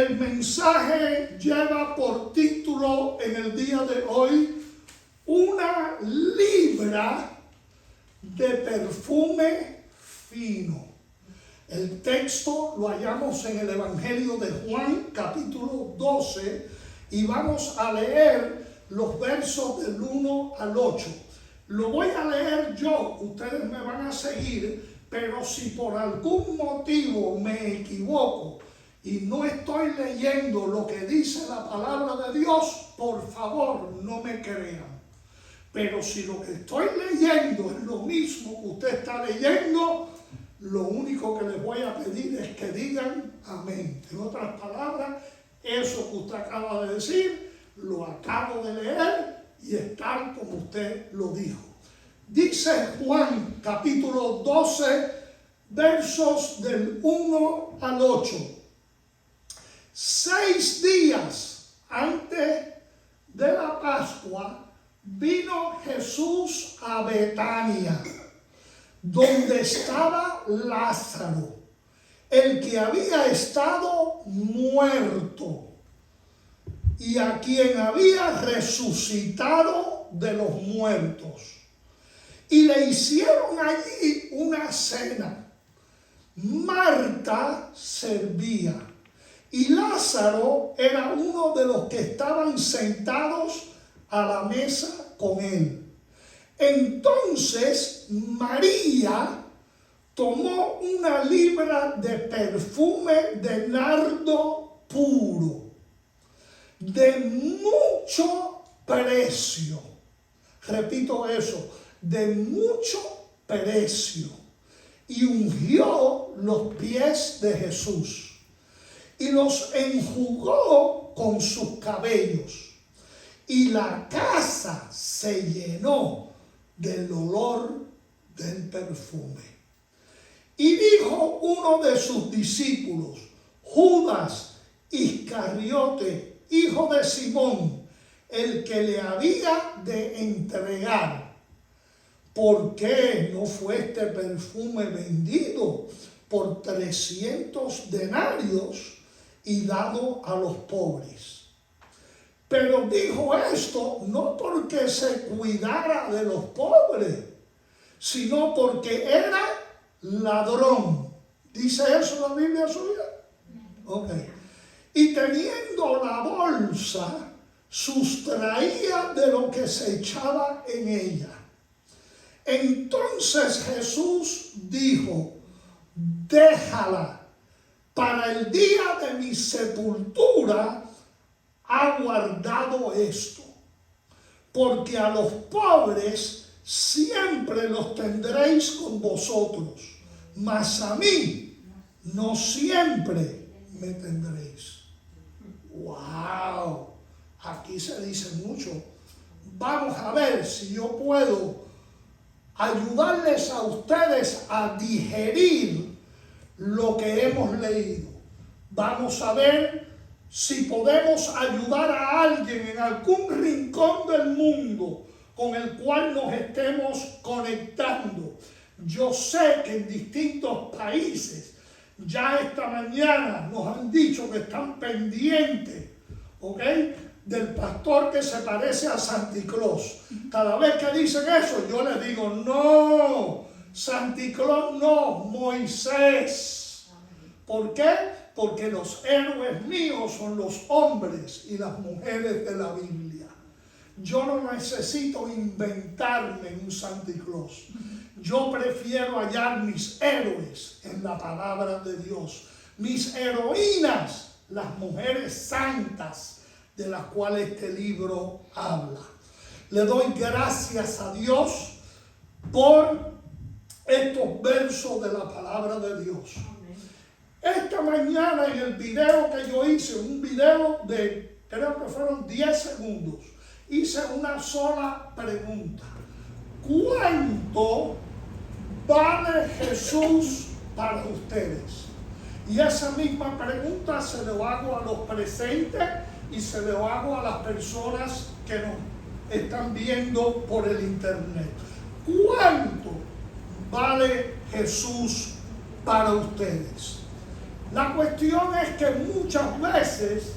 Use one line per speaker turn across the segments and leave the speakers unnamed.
El mensaje lleva por título en el día de hoy: una libra de perfume fino. El texto lo hallamos en el Evangelio de Juan, capítulo 12, y vamos a leer los versos del 1 al 8. Lo voy a leer yo, ustedes me van a seguir, pero si por algún motivo me equivoco y no estoy leyendo lo que dice la palabra de Dios, por favor no me crean. Pero si lo que estoy leyendo es lo mismo que usted está leyendo, lo único que les voy a pedir es que digan amén. En otras palabras, eso que usted acaba de decir, lo acabo de leer y es tal como usted lo dijo. Dice Juan capítulo 12, versos del 1 al 8. 6 días antes de la Pascua vino Jesús a Betania, donde estaba Lázaro, el que había estado muerto y a quien había resucitado de los muertos. Y le hicieron allí una cena. Marta servía y Lázaro era uno de los que estaban sentados a la mesa con él. Entonces María tomó una libra de perfume de nardo puro, de mucho precio. Repito eso, de mucho precio. Y ungió los pies de Jesús y los enjugó con sus cabellos. Y la casa se llenó del olor del perfume. Y dijo uno de sus discípulos, Judas Iscariote, hijo de Simón, el que le había de entregar: ¿por qué no fue este perfume vendido por 300 denarios y dado a los pobres? Pero dijo esto no porque se cuidara de los pobres, sino porque era ladrón. ¿Dice eso la Biblia suya? Ok. Y teniendo la bolsa, sustraía de lo que se echaba en ella. Entonces Jesús dijo: déjala, para el día de mi sepultura ha guardado esto, porque a los pobres siempre los tendréis con vosotros, mas a mí no siempre me tendréis. ¡Wow! Aquí se dice mucho. Vamos a ver si yo puedo ayudarles a ustedes a digerir lo que hemos leído. Vamos a ver si podemos ayudar a alguien en algún rincón del mundo con el cual nos estemos conectando. Yo sé que en distintos países ya esta mañana nos han dicho que están pendientes, ¿ok?, del pastor que se parece a Santa Claus. Cada vez que dicen eso, yo les digo: no, Santa Claus no, Moisés. ¿Por qué? Porque los héroes míos son los hombres y las mujeres de la Biblia. Yo no necesito inventarme un Santa Claus. Yo prefiero hallar mis héroes en la palabra de Dios. Mis heroínas, las mujeres santas de las cuales este libro habla. Le doy gracias a Dios por estos versos de la palabra de Dios. Esta mañana en el video que yo hice, un video de, creo que fueron 10 segundos, hice una sola pregunta: ¿cuánto vale Jesús para ustedes? Y esa misma pregunta se lo hago a los presentes y se lo hago a las personas que nos están viendo por el internet. ¿Cuánto vale Jesús para ustedes? La cuestión es que muchas veces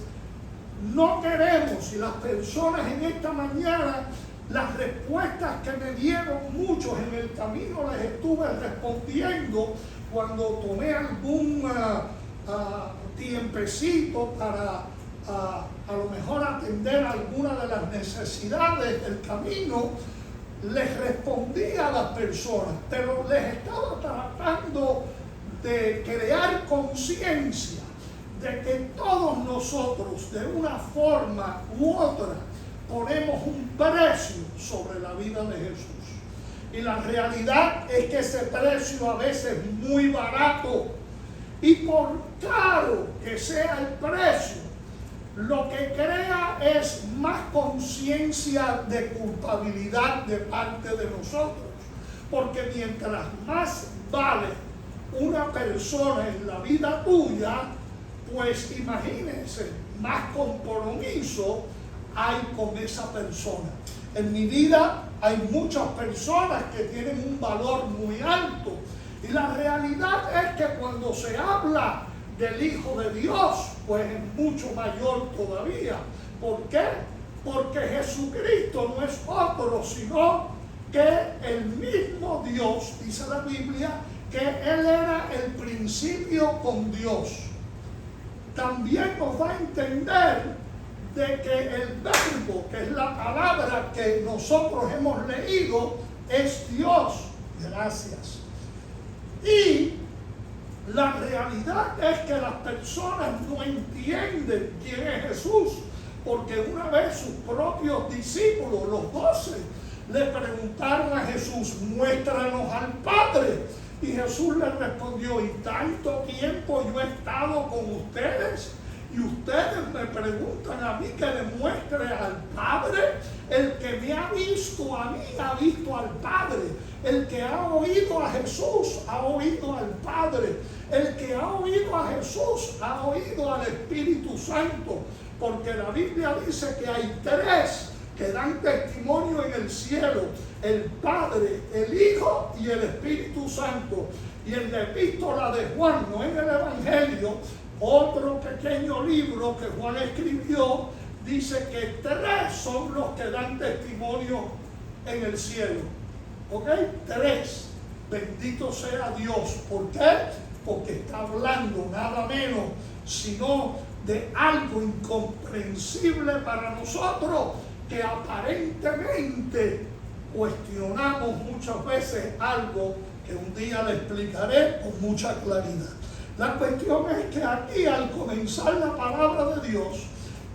no queremos, y las personas en esta mañana, las respuestas que me dieron muchos en el camino les estuve respondiendo cuando tomé algún tiempecito para a lo mejor atender alguna de las necesidades del camino. Les respondí a las personas, pero les estaba tratando de crear conciencia de que todos nosotros, de una forma u otra, ponemos un precio sobre la vida de Jesús. Y la realidad es que ese precio a veces es muy barato. Y por caro que sea el precio, lo que crea es más conciencia de culpabilidad de parte de nosotros. Porque mientras más vale una persona en la vida tuya, pues imagínense, más compromiso hay con esa persona. En mi vida hay muchas personas que tienen un valor muy alto. Y la realidad es que cuando se habla del Hijo de Dios, pues es mucho mayor todavía. ¿Por qué? Porque Jesucristo no es otro, sino que el mismo Dios, dice la Biblia, que Él era el principio con Dios. También nos va a entender de que el verbo, que es la palabra que nosotros hemos leído, es Dios. Gracias. Y la realidad es que las personas no entienden quién es Jesús, porque una vez sus propios discípulos, los 12, le preguntaron a Jesús: muéstranos al Padre. Y Jesús les respondió: y tanto tiempo yo he estado con ustedes, y ustedes me preguntan a mí que le muestre al Padre. El que me ha visto a mí ha visto al Padre. El que ha oído a Jesús ha oído al Padre. El que ha oído a Jesús ha oído al Espíritu Santo. Porque la Biblia dice que hay tres que dan testimonio en el cielo: el Padre, el Hijo y el Espíritu Santo. Y en la epístola de Juan, no en el Evangelio, otro pequeño libro que Juan escribió, dice que tres son los que dan testimonio en el cielo. ¿Ok? Tres. Bendito sea Dios. ¿Por qué? Porque está hablando nada menos sino de algo incomprensible para nosotros, que aparentemente cuestionamos muchas veces algo que un día le explicaré con mucha claridad. La cuestión es que aquí, al comenzar la palabra de Dios,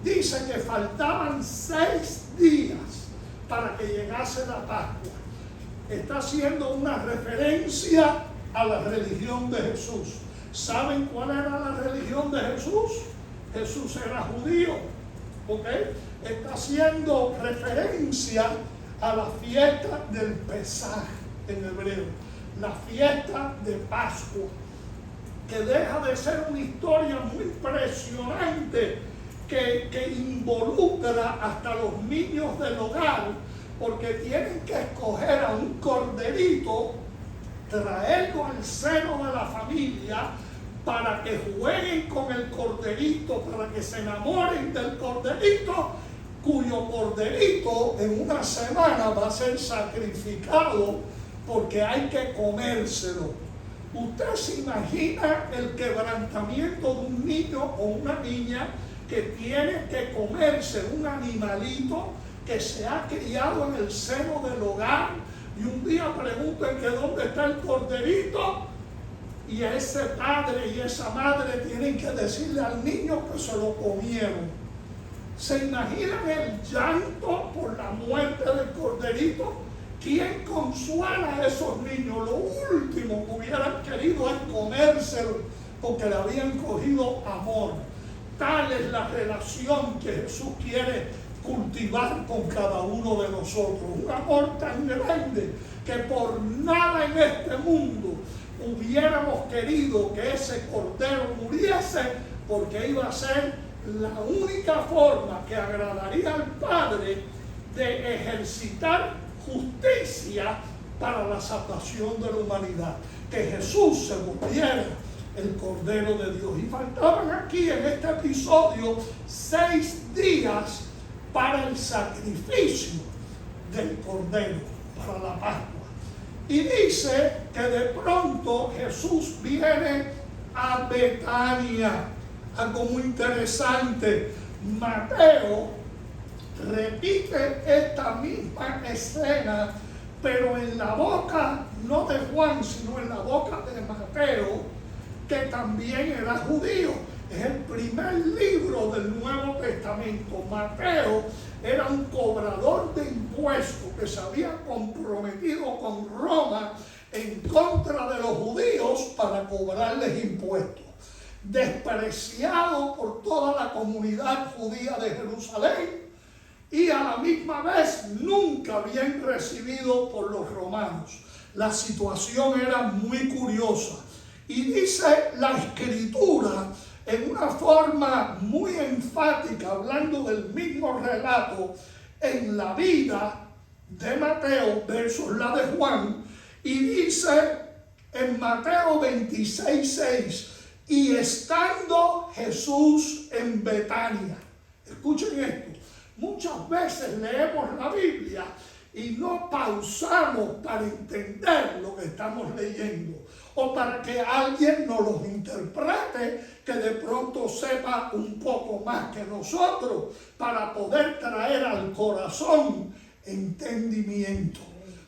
dice que faltaban 6 días para que llegase la Pascua. Está haciendo una referencia a la religión de Jesús. ¿Saben cuál era la religión de Jesús? Jesús era judío. ¿Ok? Está haciendo referencia a la fiesta del Pesaj en hebreo, la fiesta de Pascua, que deja de ser una historia muy impresionante que involucra hasta los niños del hogar, porque tienen que escoger a un corderito, traerlo al seno de la familia para que jueguen con el corderito, para que se enamoren del corderito, cuyo corderito en una semana va a ser sacrificado, porque hay que comérselo. ¿Usted se imagina el quebrantamiento de un niño o una niña que tiene que comerse un animalito que se ha criado en el seno del hogar? Y un día preguntan que dónde está el corderito, y a ese padre y esa madre tienen que decirle al niño que se lo comieron. ¿Se imaginan el llanto por la muerte del corderito? ¿Quién consuela a esos niños? Lo último que hubieran querido es comérselo, porque le habían cogido amor. Tal es la relación que Jesús quiere cultivar con cada uno de nosotros. Un amor tan grande que por nada en este mundo hubiéramos querido que ese cordero muriese, porque iba a ser la única forma que agradaría al Padre de ejercitar justicia para la salvación de la humanidad. Que Jesús se volviera el Cordero de Dios. Y faltaban aquí en este episodio 6 días para el sacrificio del Cordero, para la Pascua. Y dice que de pronto Jesús viene a Betania. Algo muy interesante. Mateo repite esta misma escena, pero en la boca, no de Juan, sino en la boca de Mateo, que también era judío. Es el primer libro del Nuevo Testamento. Mateo era un cobrador de impuestos que se había comprometido con Roma en contra de los judíos para cobrarles impuestos. Despreciado por toda la comunidad judía de Jerusalén y a la misma vez nunca bien recibido por los romanos. La situación era muy curiosa. Y dice la Escritura en una forma muy enfática, hablando del mismo relato en la vida de Mateo versus la de Juan, y dice en Mateo 26:6, y estando Jesús en Betania. Escuchen esto, muchas veces leemos la Biblia y no pausamos para entender lo que estamos leyendo, o para que alguien nos lo interprete, que de pronto sepa un poco más que nosotros, para poder traer al corazón entendimiento.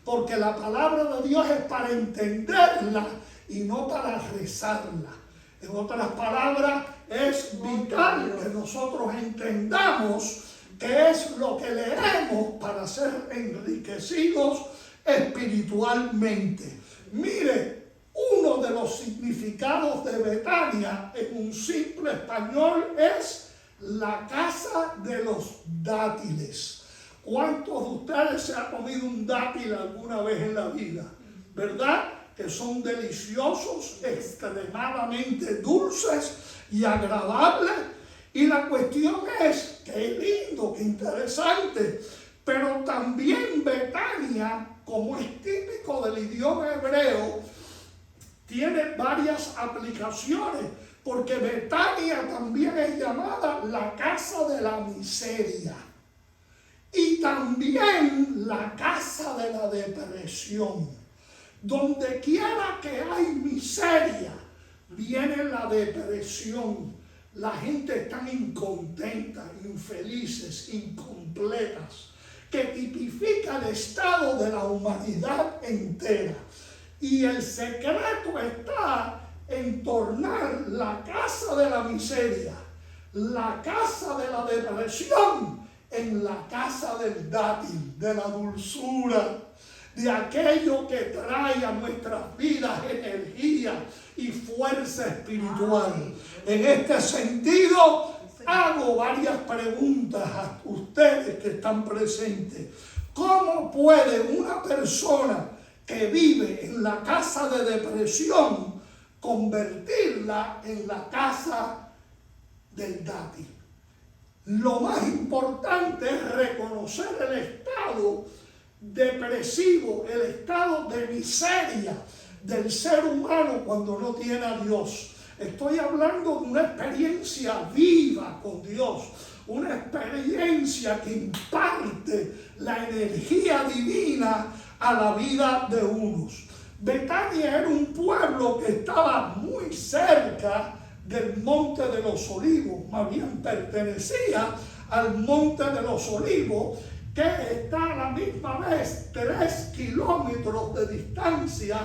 Porque la palabra de Dios es para entenderla y no para rezarla. En otras palabras, es vital que nosotros entendamos qué es lo que leemos para ser enriquecidos espiritualmente. Mire, uno de los significados de Betania en un simple español es la casa de los dátiles. ¿Cuántos de ustedes se han comido un dátil alguna vez en la vida? ¿Verdad? Que son deliciosos, extremadamente dulces y agradables. Y la cuestión es, qué lindo, qué interesante, pero también Betania, como es típico del idioma hebreo, tiene varias aplicaciones, porque Betania también es llamada la casa de la miseria y también la casa de la depresión. Donde quiera que hay miseria, viene la depresión. La gente está incontenta, infelices, incompletas, que tipifica el estado de la humanidad entera. Y el secreto está en tornar la casa de la miseria, la casa de la depresión, en la casa del dátil, de la dulzura, de aquello que trae a nuestras vidas energía y fuerza espiritual. En este sentido, hago varias preguntas a ustedes que están presentes. ¿Cómo puede una persona que vive en la casa de depresión convertirla en la casa del dátil? Lo más importante es reconocer el estado depresivo, el estado de miseria del ser humano cuando no tiene a Dios. Estoy hablando de una experiencia viva con Dios, una experiencia que imparte la energía divina a la vida de unos. Betania era un pueblo que estaba muy cerca del Monte de los Olivos, más bien pertenecía al Monte de los Olivos, que está a la misma vez 3 kilómetros de distancia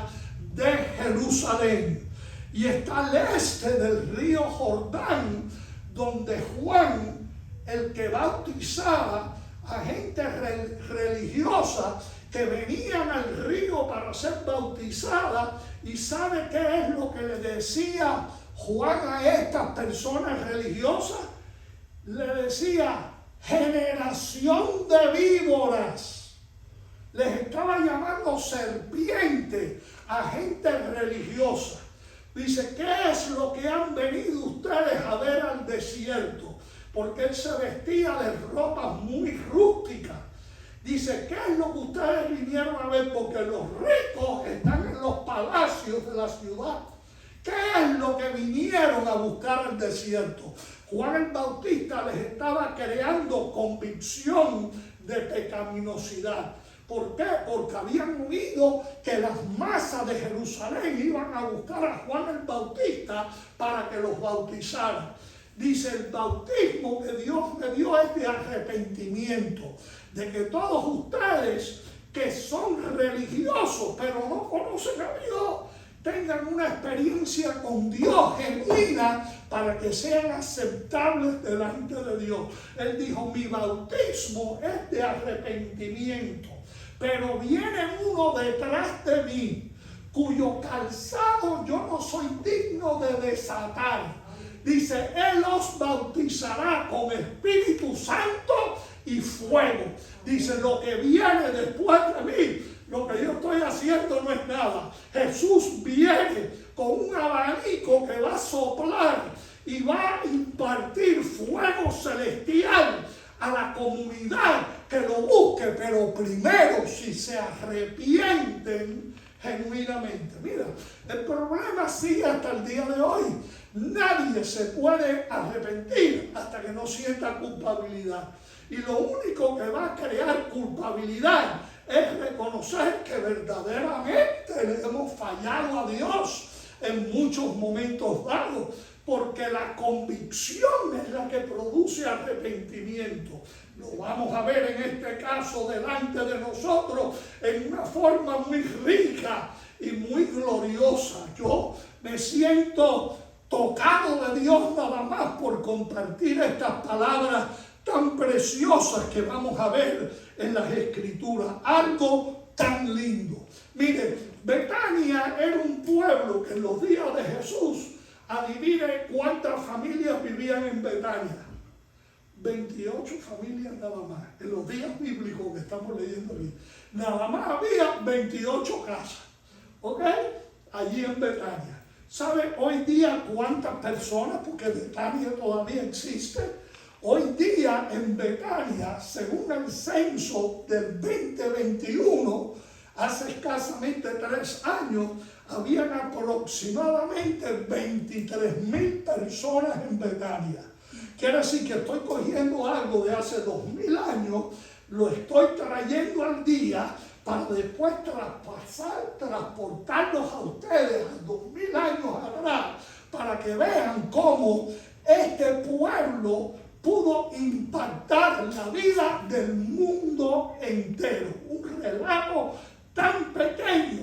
de Jerusalén, y está al este del río Jordán, donde Juan, el que bautizaba a gente religiosa que venían al río para ser bautizada. ¿Y sabe qué es lo que le decía Juan a estas personas religiosas? Le decía: generación de víboras. Les estaba llamando serpiente a gente religiosa. Dice: ¿qué es lo que han venido ustedes a ver al desierto? Porque él se vestía de ropas muy rústicas. Dice: ¿qué es lo que ustedes vinieron a ver? Porque los ricos están en los palacios de la ciudad ¿Qué es lo que vinieron a buscar al desierto? Juan el Bautista les estaba creando convicción de pecaminosidad. ¿Por qué? Porque habían oído que las masas de Jerusalén iban a buscar a Juan el Bautista para que los bautizara. Dice, el bautismo que Dios me dio es de arrepentimiento, de que todos ustedes que son religiosos pero no conocen a Dios, tengan una experiencia con Dios genuina para que sean aceptables delante de Dios. Él dijo, mi bautismo es de arrepentimiento, pero viene uno detrás de mí, cuyo calzado yo no soy digno de desatar. Dice, Él os bautizará con Espíritu Santo y fuego. Dice, lo que viene después de mí, lo que yo estoy haciendo no es nada. Jesús viene con un abanico que va a soplar y va a impartir fuego celestial a la comunidad que lo busque, pero primero si se arrepienten genuinamente. Mira, el problema sigue hasta el día de hoy. Nadie se puede arrepentir hasta que no sienta culpabilidad. Y lo único que va a crear culpabilidad es reconocer que verdaderamente le hemos fallado a Dios en muchos momentos dados, porque la convicción es la que produce arrepentimiento. Lo vamos a ver en este caso delante de nosotros en una forma muy rica y muy gloriosa. Yo me siento tocado de Dios nada más por compartir estas palabras tan preciosas que vamos a ver en las Escrituras. Algo tan lindo. Mire, Betania era un pueblo que en los días de Jesús, adivine cuántas familias vivían en Betania. 28 familias nada más. En los días bíblicos que estamos leyendo aquí, nada más había 28 casas. ¿Ok? Allí en Betania. ¿Sabe hoy día cuántas personas? Porque Betania todavía existe. Hoy día en Betania, según el censo del 2021, hace escasamente 3 años, habían aproximadamente 23,000 personas en Betania. Quiere decir que estoy cogiendo algo de hace 2000 años, lo estoy trayendo al día para después transportarlos a ustedes a 2000 años atrás, para que vean cómo este pueblo pudo impactar la vida del mundo entero. Un relato tan pequeño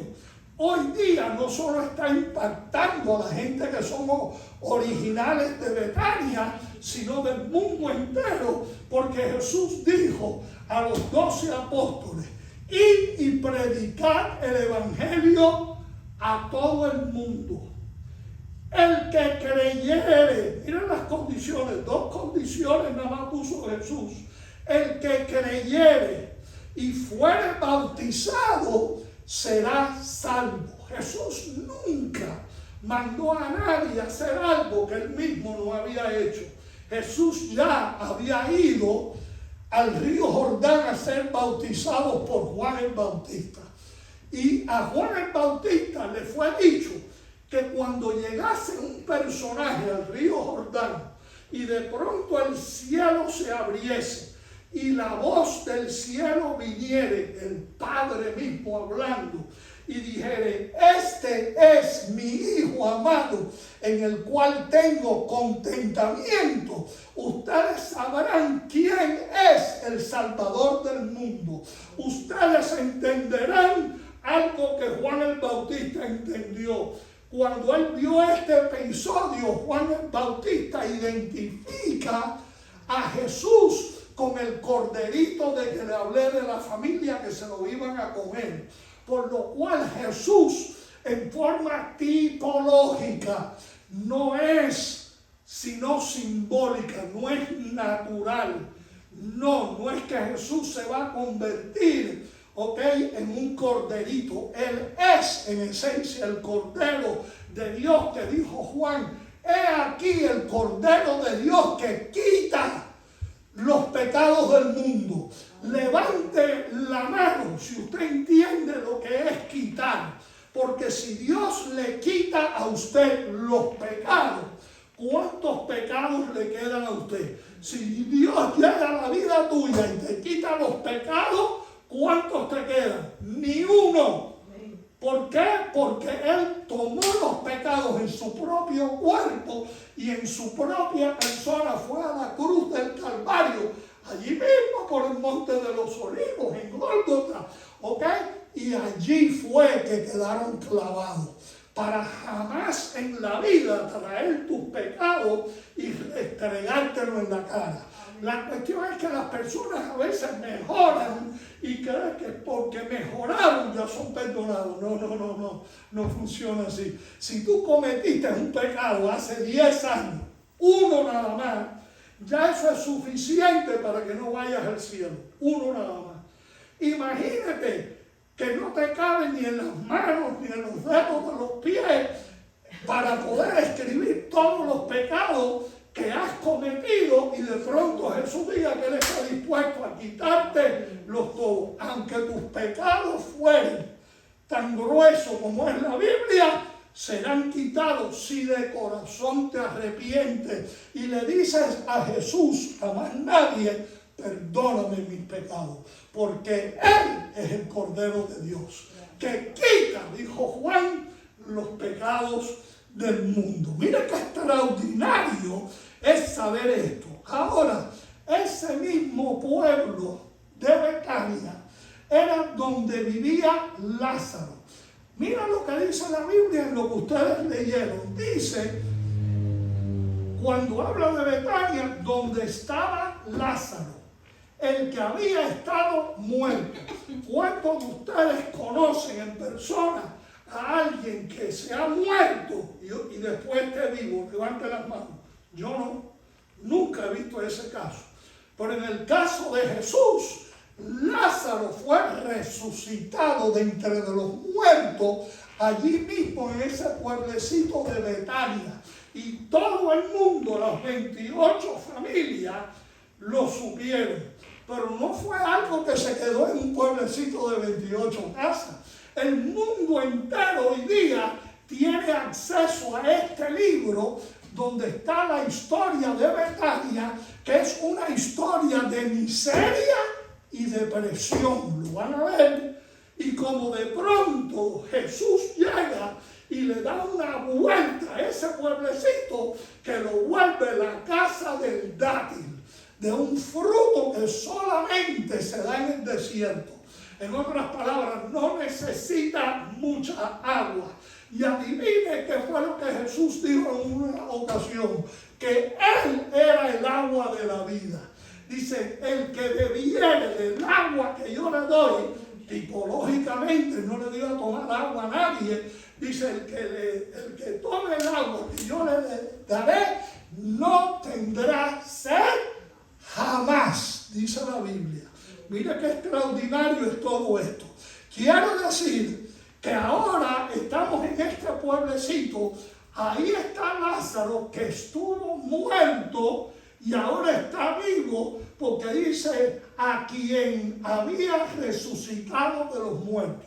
hoy día no solo está impactando a la gente que somos originales de Betania, sino del mundo entero, porque Jesús dijo a los 12 apóstoles, id y predicad el evangelio a todo el mundo. El que creyere, miren las condiciones, 2 condiciones nada más puso Jesús. El que creyere y fuere bautizado será salvo. Jesús nunca mandó a nadie a hacer algo que él mismo no había hecho. Jesús ya había ido al río Jordán a ser bautizado por Juan el Bautista. Y a Juan el Bautista le fue dicho que cuando llegase un personaje al río Jordán y de pronto el cielo se abriese y la voz del cielo viniere, el Padre mismo hablando, y dijere, este es mi Hijo amado, en el cual tengo contentamiento, ustedes sabrán quién es el Salvador del mundo. Ustedes entenderán algo que Juan el Bautista entendió. Cuando él vio este episodio, Juan el Bautista identifica a Jesús con el corderito de que le hablé de la familia que se lo iban a comer. Por lo cual Jesús, en forma tipológica, no es sino simbólica, no es natural. No es que Jesús se va a convertir, en un corderito. Él es en esencia el cordero de Dios que dijo Juan, he aquí el cordero de Dios que quita los pecados del mundo. Levante la mano si usted entiende lo que es quitar. Porque si Dios le quita a usted los pecados, ¿cuántos pecados le quedan a usted? Si Dios llega a la vida tuya y te quita los pecados, ¿cuántos te quedan? Ni uno. ¿Por qué? Porque Él tomó los pecados en su propio cuerpo y en su propia persona fue a la cruz del Calvario, allí mismo por el Monte de los Olivos, en Gólgota, ¿ok? Y allí fue que quedaron clavados, para jamás en la vida traer tus pecados y estregártelo en la cara. La cuestión es que las personas a veces mejoran y creen que porque mejoraron ya son perdonados. No funciona así. Si tú cometiste un pecado hace 10 años, uno nada más, ya eso es suficiente para que no vayas al cielo. Uno nada más. Imagínate que no te caben ni en las manos ni en los dedos de los pies para poder escribir todos los pecados que has cometido, y de pronto Jesús diga que Él está dispuesto a quitarte los todos. Aunque tus pecados fueren tan gruesos como es la Biblia, serán quitados si de corazón te arrepientes y le dices a Jesús, a más nadie, perdóname mis pecados, porque Él es el Cordero de Dios, que quita, dijo Juan, los pecados del mundo. Mira qué extraordinario es saber esto. Ahora, ese mismo pueblo de Betania era donde vivía Lázaro. Mira lo que dice la Biblia en lo que ustedes leyeron. Dice, cuando habla de Betania, donde estaba Lázaro, el que había estado muerto. ¿Cuántos de ustedes conocen en persona a alguien que se ha muerto y después esté vivo? Levante las manos. Yo no, nunca he visto ese caso. Pero en el caso de Jesús, Lázaro fue resucitado de entre los muertos allí mismo en ese pueblecito de Betania. Y todo el mundo, las 28 familias, lo supieron. Pero no fue algo que se quedó en un pueblecito de 28 casas. El mundo entero hoy día tiene acceso a este libro donde está la historia de Betania, que es una historia de miseria y depresión. Lo van a ver. Y como de pronto Jesús llega y le da una vuelta a ese pueblecito, que lo vuelve la casa del dátil, de un fruto que solamente se da en el desierto. En otras palabras, no necesita mucha agua. Y adivine qué fue lo que Jesús dijo en una ocasión, que Él era el agua de la vida. Dice, el que bebiere del agua que yo le doy, tipológicamente no le dio a tomar agua a nadie. Dice, el que tome el agua que yo le daré, no tendrá sed jamás, dice la Biblia. Mira qué extraordinario es todo esto. Quiero decir que ahora estamos en este pueblecito, ahí está Lázaro, que estuvo muerto y ahora está vivo, porque dice a quien había resucitado de los muertos.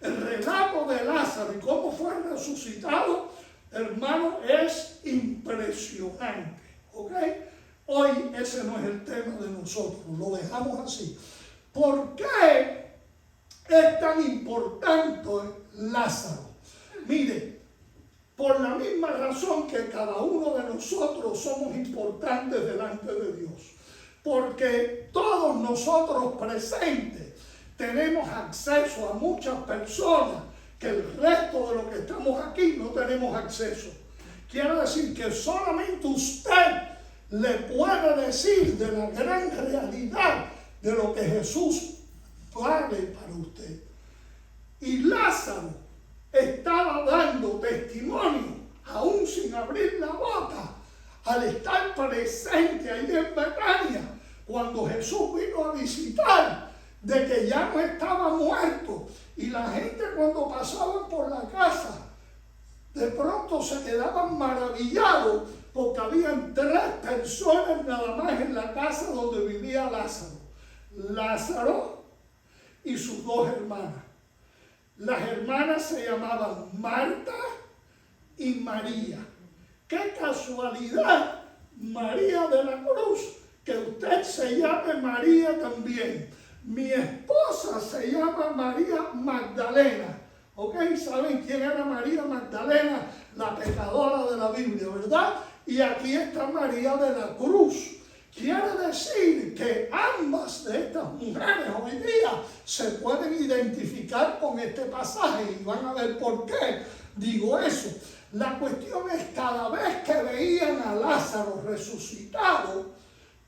El relato de Lázaro y cómo fue resucitado, hermano, es impresionante, ¿ok? Hoy ese no es el tema de nosotros, lo dejamos así. ¿Por qué es tan importante Lázaro? Mire, por la misma razón que cada uno de nosotros somos importantes delante de Dios. Porque todos nosotros presentes tenemos acceso a muchas personas que el resto de los que estamos aquí no tenemos acceso. Quiere decir que solamente usted le puede decir de la gran realidad de lo que Jesús vale para usted. Y Lázaro estaba dando testimonio, aún sin abrir la boca, al estar presente ahí en Betania, cuando Jesús vino a visitar, de que ya no estaba muerto. Y la gente, cuando pasaban por la casa, de pronto se quedaban maravillados, porque habían 3 personas nada más en la casa donde vivía Lázaro. Lázaro y sus 2 hermanas. Las hermanas se llamaban Marta y María. ¡Qué casualidad! María de la Cruz, que usted se llame María también. Mi esposa se llama María Magdalena. ¿Ok? ¿Saben quién era María Magdalena? La pecadora de la Biblia, ¿verdad? Y aquí está María de la Cruz. Quiere decir que ambas de estas mujeres hoy día se pueden identificar con este pasaje y van a ver por qué digo eso. La cuestión es, cada vez que veían a Lázaro resucitado,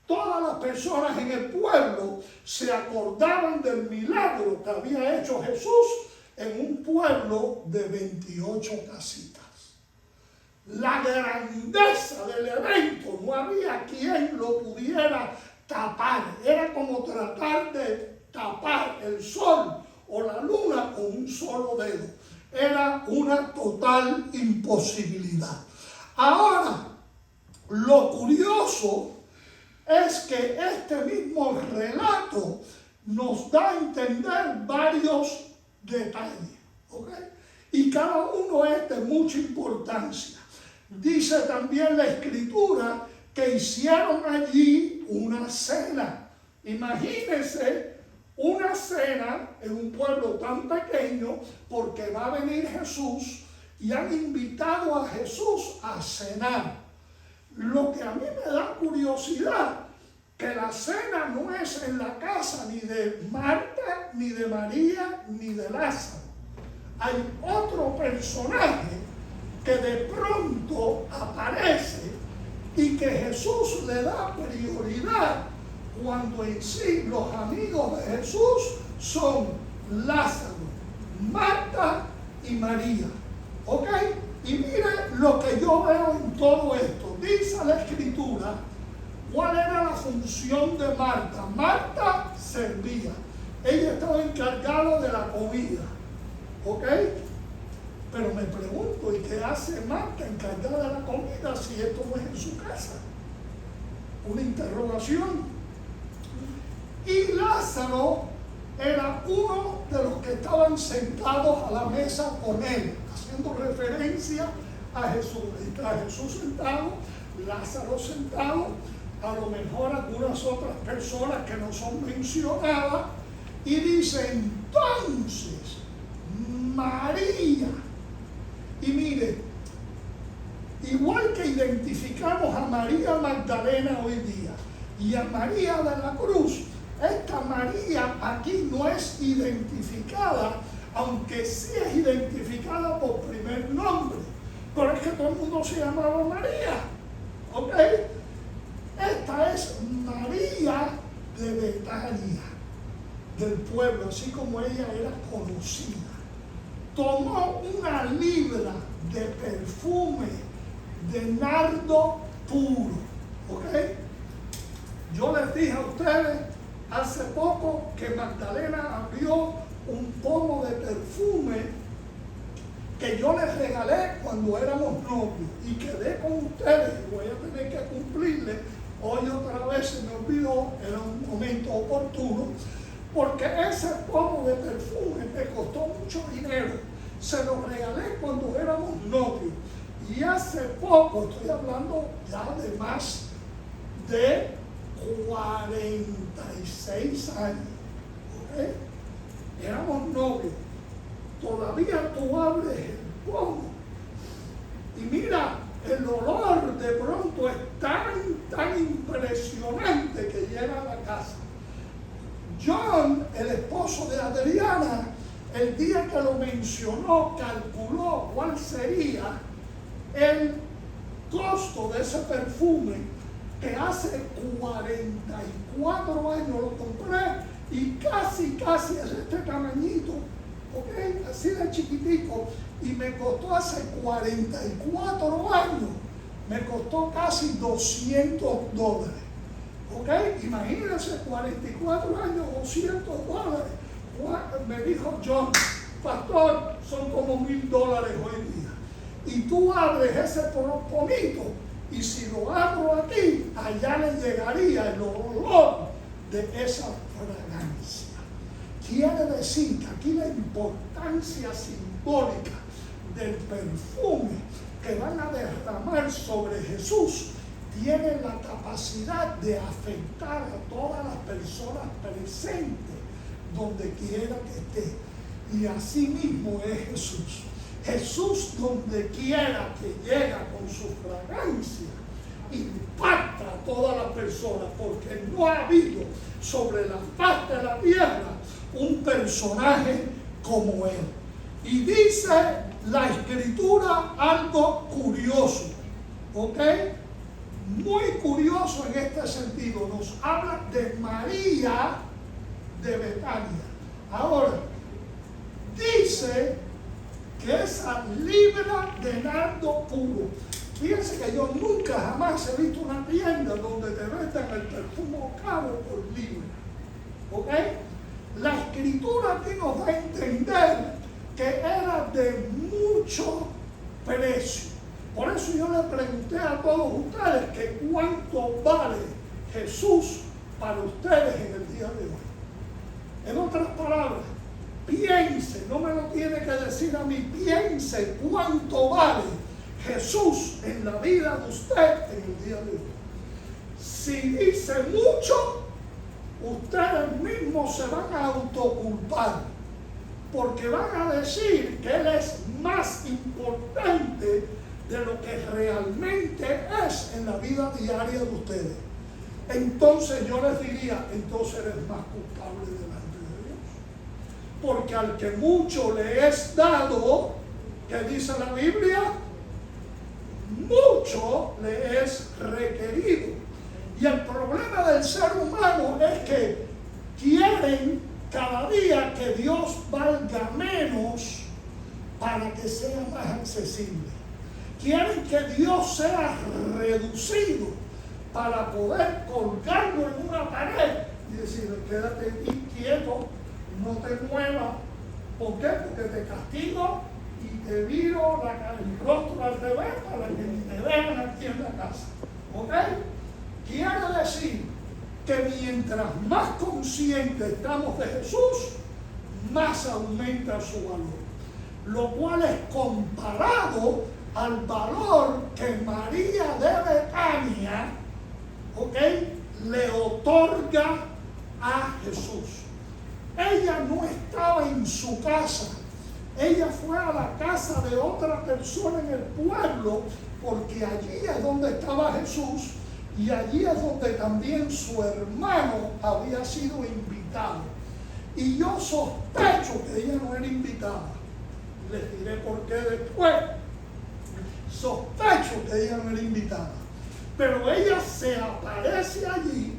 todas las personas en el pueblo se acordaban del milagro que había hecho Jesús en un pueblo de 28 casitas. La grandeza del evento, no había quien lo pudiera tapar. Era como tratar de tapar el sol o la luna con un solo dedo. Era una total imposibilidad. Ahora, lo curioso es que este mismo relato nos da a entender varios detalles, ¿ok? Y cada uno es de mucha importancia. Dice también la Escritura que hicieron allí una cena. Imagínense una cena en un pueblo tan pequeño, porque va a venir Jesús y han invitado a Jesús a cenar. Lo que a mí me da curiosidad, que la cena no es en la casa ni de Marta, ni de María, ni de Lázaro. Hay otro personaje que de pronto aparece y que Jesús le da prioridad, cuando en sí los amigos de Jesús son Lázaro, Marta y María. ¿Ok? Y mire lo que yo veo en todo esto. Dice la Escritura cuál era la función de Marta. Marta servía. Ella estaba encargada de la comida. ¿Ok? Pero me pregunto, ¿y qué hace Marta encargada de la comida si esto no es en su casa? Una interrogación. Y Lázaro era uno de los que estaban sentados a la mesa con él, haciendo referencia a Jesús. Está Jesús sentado, Lázaro sentado, a lo mejor algunas otras personas que no son mencionadas, y dice entonces María. Y mire, igual que identificamos a María Magdalena hoy día y a María de la Cruz, esta María aquí no es identificada, aunque sí es identificada por primer nombre, pero es que todo el mundo se llamaba María. ¿Ok? Esta es María de Betania, del pueblo, así como ella era conocida. Tomó una libra de perfume de nardo puro. ¿Ok? Yo les dije a ustedes hace poco que Magdalena abrió un pomo de perfume que yo les regalé cuando éramos novios y quedé con ustedes y voy a tener que cumplirle. Hoy otra vez se me olvidó, era un momento oportuno, porque ese pomo de perfume me costó mucho dinero. Se lo regalé cuando éramos novios y hace poco, estoy hablando ya de más de 46 años, ¿ok? Éramos novios. Todavía tú abres el pomo y mira, el olor de pronto es tan impresionante que llena la casa. John, el esposo de Adriana, el día que lo mencionó, calculó cuál sería el costo de ese perfume, que hace 44 años lo compré y casi es este tamañito, ¿ok? Así de chiquitico, y me costó hace 44 años, me costó casi $200. ¿Ok? Imagínense, 44 años, $200. Me dijo John, pastor, son como $1,000 hoy día. Y tú abres ese pomito, y si lo abro aquí, allá le llegaría el olor de esa fragancia. Quiere decir que aquí la importancia simbólica del perfume que van a derramar sobre Jesús tiene la capacidad de afectar a todas las personas presentes donde quiera que esté. Y así mismo es Jesús. Jesús, donde quiera que llega con su fragancia, impacta a todas las personas, porque no ha habido sobre la faz de la tierra un personaje como él. Y dice la Escritura algo curioso, ¿ok? Muy curioso en este sentido. Nos habla de María de Betania. Ahora, dice que esa libra de nardo puro. Fíjense que yo nunca jamás he visto una tienda donde te vendan el perfume caro por libra. ¿Ok? La Escritura aquí nos da a entender que era de mucho precio. Por eso yo le pregunté a todos ustedes que cuánto vale Jesús para ustedes en el día de hoy. En otras palabras, piense, no me lo tiene que decir a mí, piense cuánto vale Jesús en la vida de usted en el día de hoy. Si dice mucho, ustedes mismos se van a autoculpar, porque van a decir que Él es más importante de lo que realmente es en la vida diaria de ustedes. Entonces yo les diría, entonces eres más culpable delante de Dios. Porque al que mucho le es dado, ¿qué dice la Biblia? Mucho le es requerido. Y el problema del ser humano es que quieren cada día que Dios valga menos para que sea más accesible. Quieren que Dios sea reducido para poder colgarlo en una pared y decirle, quédate aquí quieto, no te muevas. ¿Por qué? Porque te castigo y te viro el rostro al revés para que ni te vean aquí en la casa. ¿Ok? Quiere decir que mientras más conscientes estamos de Jesús, más aumenta su valor. Lo cual es comparado al valor que María de Betania, ¿ok?, le otorga a Jesús. Ella no estaba en su casa. Ella fue a la casa de otra persona en el pueblo, porque allí es donde estaba Jesús y allí es donde también su hermano había sido invitado. Y yo sospecho que ella no era invitada. Les diré por qué después. Sospecho que ella no era invitada. Pero ella se aparece allí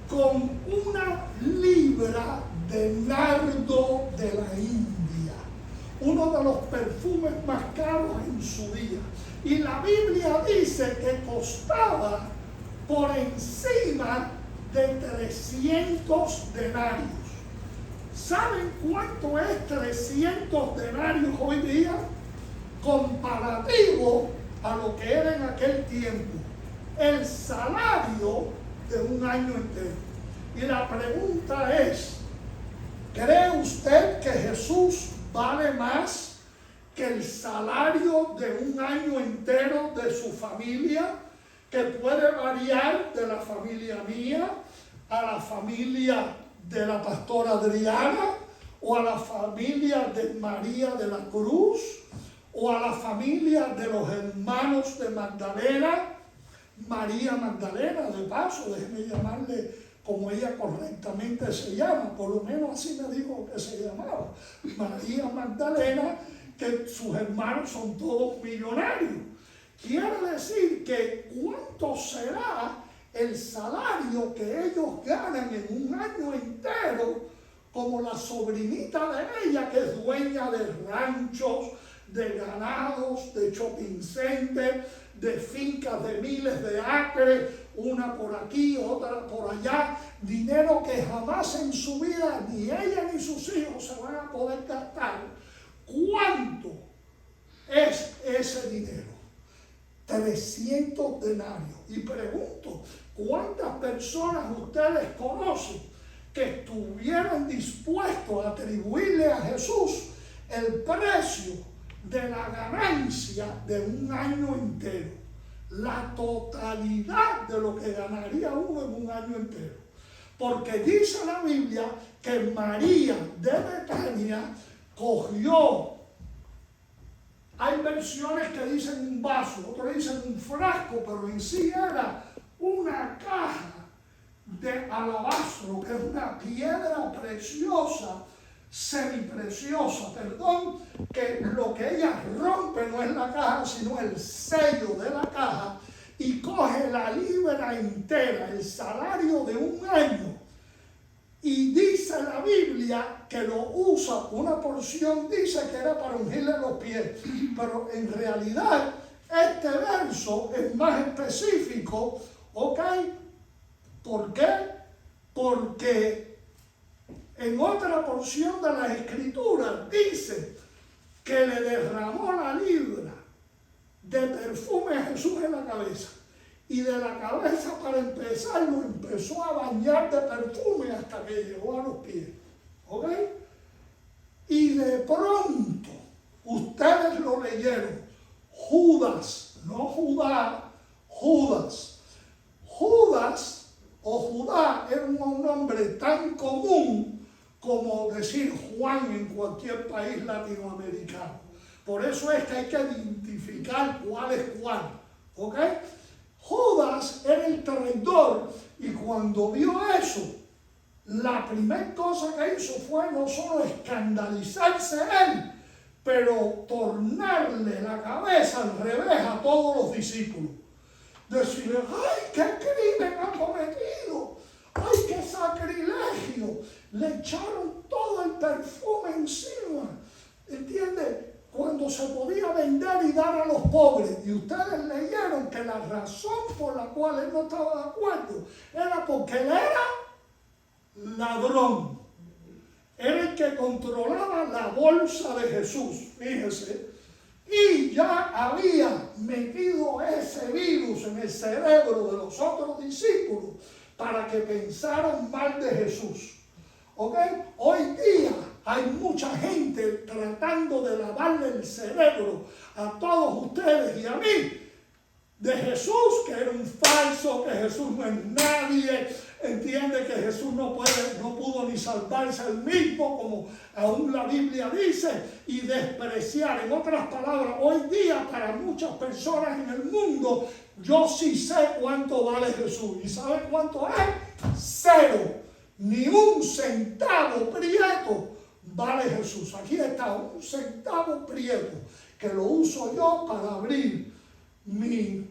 con una libra de nardo de la India, uno de los perfumes más caros en su día. Y la Biblia dice que costaba por encima de 300 denarios. ¿Saben cuánto es 300 denarios hoy día? Comparativo a lo que era en aquel tiempo el salario de un año entero. Y la pregunta es, ¿cree usted que Jesús vale más que el salario de un año entero de su familia, que puede variar de la familia mía a la familia de la pastora Adriana, o a la familia de María de la Cruz, o a la familia de los hermanos de Magdalena? María Magdalena, de paso, déjeme llamarle como ella correctamente se llama, por lo menos así me dijo que se llamaba, María Magdalena, que sus hermanos son todos millonarios. Quiere decir que cuánto será el salario que ellos ganan en un año entero, como la sobrinita de ella, que es dueña de ranchos, de ganados, de shopping center, de fincas de miles de acres, una por aquí, otra por allá, dinero que jamás en su vida ni ella ni sus hijos se van a poder gastar. ¿Cuánto es ese dinero? 300 denarios. Y pregunto, ¿cuántas personas ustedes conocen que estuvieran dispuestos a atribuirle a Jesús el precio de la ganancia de un año entero, la totalidad de lo que ganaría uno en un año entero. Porque dice la Biblia que María de Betania cogió, hay versiones que dicen un vaso, otros dicen un frasco, pero en sí era una caja de alabastro, que es una piedra preciosa, semipreciosa, perdón, que lo que ella rompe no es la caja, sino el sello de la caja, y coge la libra entera, el salario de un año, y dice la Biblia que lo usa, una porción dice que era para ungirle los pies, pero en realidad este verso es más específico, ¿ok? ¿Por qué? Porque en otra porción de las Escrituras dice que le derramó la libra de perfume a Jesús en la cabeza. Y de la cabeza, para empezar, lo empezó a bañar de perfume hasta que llegó a los pies. ¿Ok? Y de pronto, ustedes lo leyeron, Judas, no Judá, Judas. Judas o Judá era un nombre tan común como decir Juan en cualquier país latinoamericano. Por eso es que hay que identificar cuál es cuál. ¿Ok? Judas era el traidor, y cuando vio eso, la primera cosa que hizo fue no solo escandalizarse él, pero tornarle la cabeza al revés a todos los discípulos. Decirle, ¡ay, qué crimen ha cometido! ¡Ay, qué sacrilegio! Le echaron todo el perfume encima. ¿Entiende? Cuando se podía vender y dar a los pobres. Y ustedes leyeron que la razón por la cual él no estaba de acuerdo era porque él era ladrón. Era el que controlaba la bolsa de Jesús, fíjese. Y ya había metido ese virus en el cerebro de los otros discípulos para que pensaran mal de Jesús. ¿Ok? Hoy día hay mucha gente tratando de lavarle el cerebro a todos ustedes y a mí de Jesús, que era un falso, que Jesús no es nadie, entiende que Jesús no pudo ni salvarse él mismo, como aún la Biblia dice, y despreciar. En otras palabras, hoy día para muchas personas en el mundo, yo sí sé cuánto vale Jesús. ¿Y sabe cuánto es? Cero. Ni un centavo prieto vale Jesús. Aquí está un centavo prieto que lo uso yo para abrir mi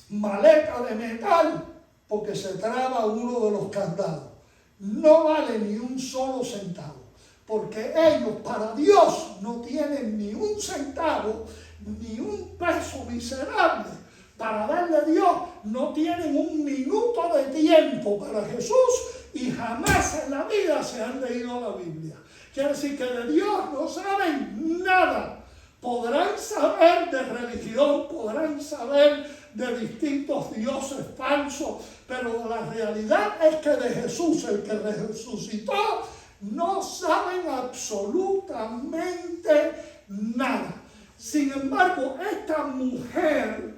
maleta de metal porque se traba uno de los candados. No vale ni un solo centavo, porque ellos para Dios no tienen ni un centavo, ni un peso miserable. Para darle a Dios no tienen un minuto de tiempo para Jesús, y jamás en la vida se han leído la Biblia. Quiere decir que de Dios no saben nada. Podrán saber de religión, podrán saber de distintos dioses falsos, pero la realidad es que de Jesús, el que resucitó, no saben absolutamente nada. Sin embargo, esta mujer,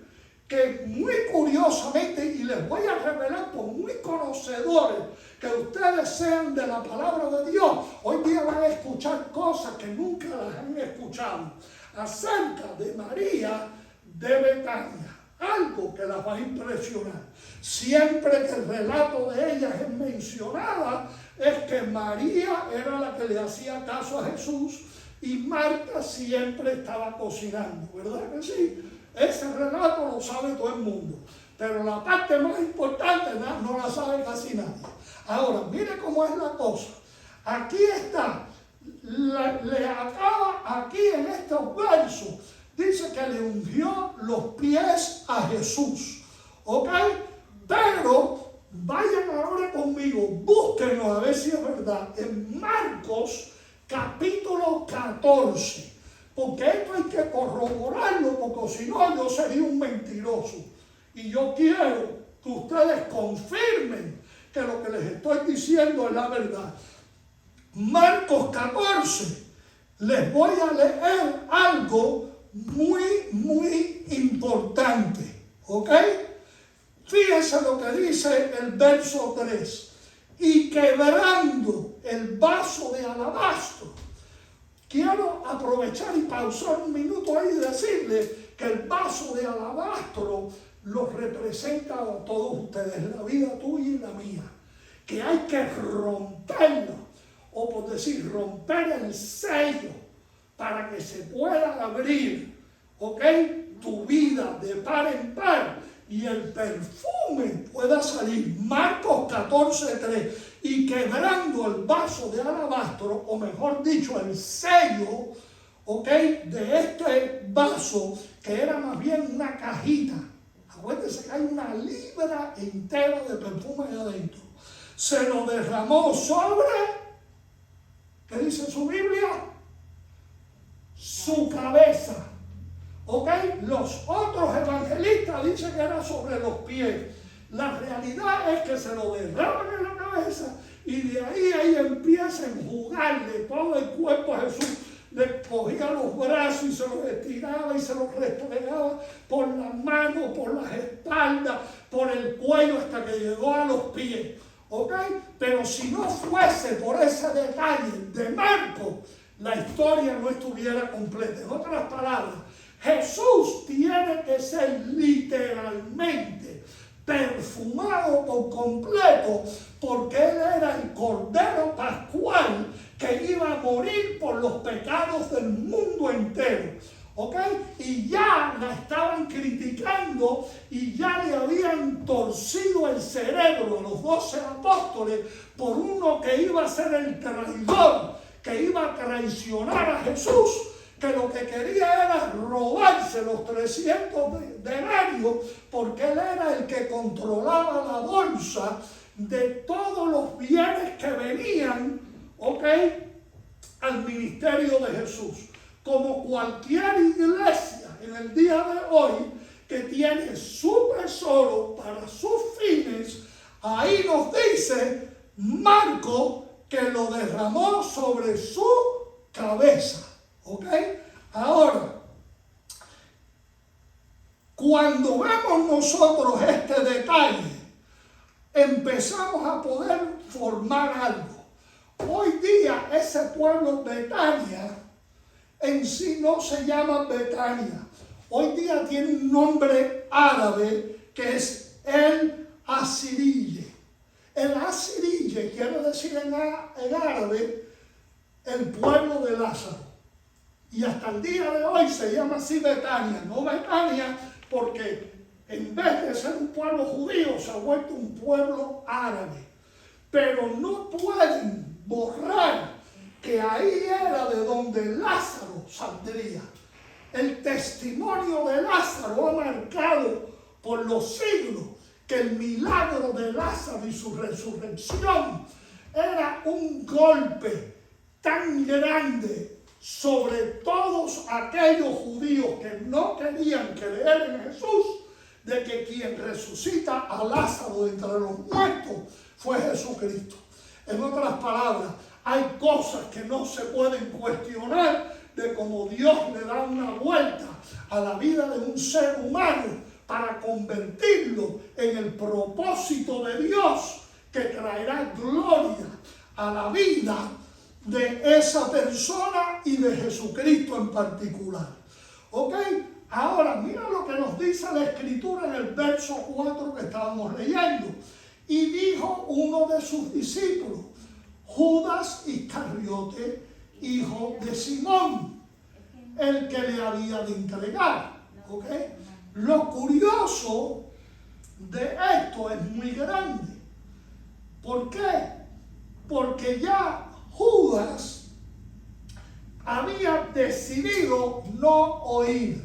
que muy curiosamente, y les voy a revelar por muy conocedores que ustedes sean de la palabra de Dios, hoy día van a escuchar cosas que nunca las han escuchado acerca de María de Betania, algo que las va a impresionar. Siempre que el relato de ella es mencionada, es que María era la que le hacía caso a Jesús y Marta siempre estaba cocinando, ¿verdad que sí? Ese relato lo sabe todo el mundo, pero la parte más importante no la sabe casi nadie. Ahora, mire cómo es la cosa. Aquí está, le acaba aquí en estos versos, dice que le ungió los pies a Jesús, ¿ok? Pero vayan ahora conmigo, búsquenlo a ver si es verdad, en Marcos capítulo 14. Porque esto hay que corroborarlo, porque si no yo sería un mentiroso. Y yo quiero que ustedes confirmen que lo que les estoy diciendo es la verdad. Marcos 14, les voy a leer algo muy importante, ¿ok? Fíjense lo que dice el verso 3. Y quebrando el vaso de alabastro. Quiero aprovechar y pausar un minuto ahí y decirle que el vaso de alabastro los representa a todos ustedes, la vida tuya y la mía. Que hay que romperlo, o por decir, romper el sello para que se pueda abrir, ¿ok? Tu vida de par en par y el perfume pueda salir. Marcos 14:3. Y quebrando el vaso de alabastro, o mejor dicho, el sello, ¿ok? De este vaso, que era más bien una cajita. Acuérdense que hay una libra entera de perfume ahí adentro. Se lo derramó sobre, ¿qué dice su Biblia? Su cabeza. ¿Ok? Los otros evangelistas dicen que era sobre los pies. La realidad es que se lo derraman en la cabeza y de ahí empieza a enjugarle todo el cuerpo a Jesús. Le cogía los brazos y se los estiraba y se los restregaba por las manos, por las espaldas, por el cuello hasta que llegó a los pies. ¿Ok? Pero si no fuese por ese detalle de Marcos, la historia no estuviera completa. En otras palabras, Jesús tiene que ser literalmente perfumado por completo, porque Él era el Cordero Pascual que iba a morir por los pecados del mundo entero. ¿Ok? Y ya la estaban criticando y ya le habían torcido el cerebro a los 12 apóstoles por uno que iba a ser el traidor, que iba a traicionar a Jesús, que lo que quería era robarse los 300 denarios, porque él era el que controlaba la bolsa de todos los bienes que venían, ¿ok?, al ministerio de Jesús. Como cualquier iglesia en el día de hoy que tiene su tesoro para sus fines, ahí nos dice Marco que lo derramó sobre su cabeza. ¿Ok? Ahora, cuando vemos nosotros este detalle, empezamos a poder formar algo. Hoy día ese pueblo Betania en sí no se llama Betania. Hoy día tiene un nombre árabe que es el Asirille. El Asirille quiere decir en árabe el pueblo de Lázaro. Y hasta el día de hoy se llama así Betania, no Betania, porque en vez de ser un pueblo judío se ha vuelto un pueblo árabe. Pero no pueden borrar que ahí era de donde Lázaro saldría. El testimonio de Lázaro ha marcado por los siglos que el milagro de Lázaro y su resurrección era un golpe tan grande sobre todos aquellos judíos que no querían creer en Jesús, de que quien resucita a Lázaro de entre los muertos fue Jesucristo. En otras palabras, hay cosas que no se pueden cuestionar de cómo Dios le da una vuelta a la vida de un ser humano para convertirlo en el propósito de Dios que traerá gloria a la vida de esa persona y de Jesucristo en particular. ¿Ok? Ahora, mira lo que nos dice la Escritura en el verso 4 que estábamos leyendo. Y dijo uno de sus discípulos, Judas Iscariote, hijo de Simón, el que le había de entregar. ¿Ok? Lo curioso de esto es muy grande. ¿Por qué? Porque ya Judas había decidido no oír.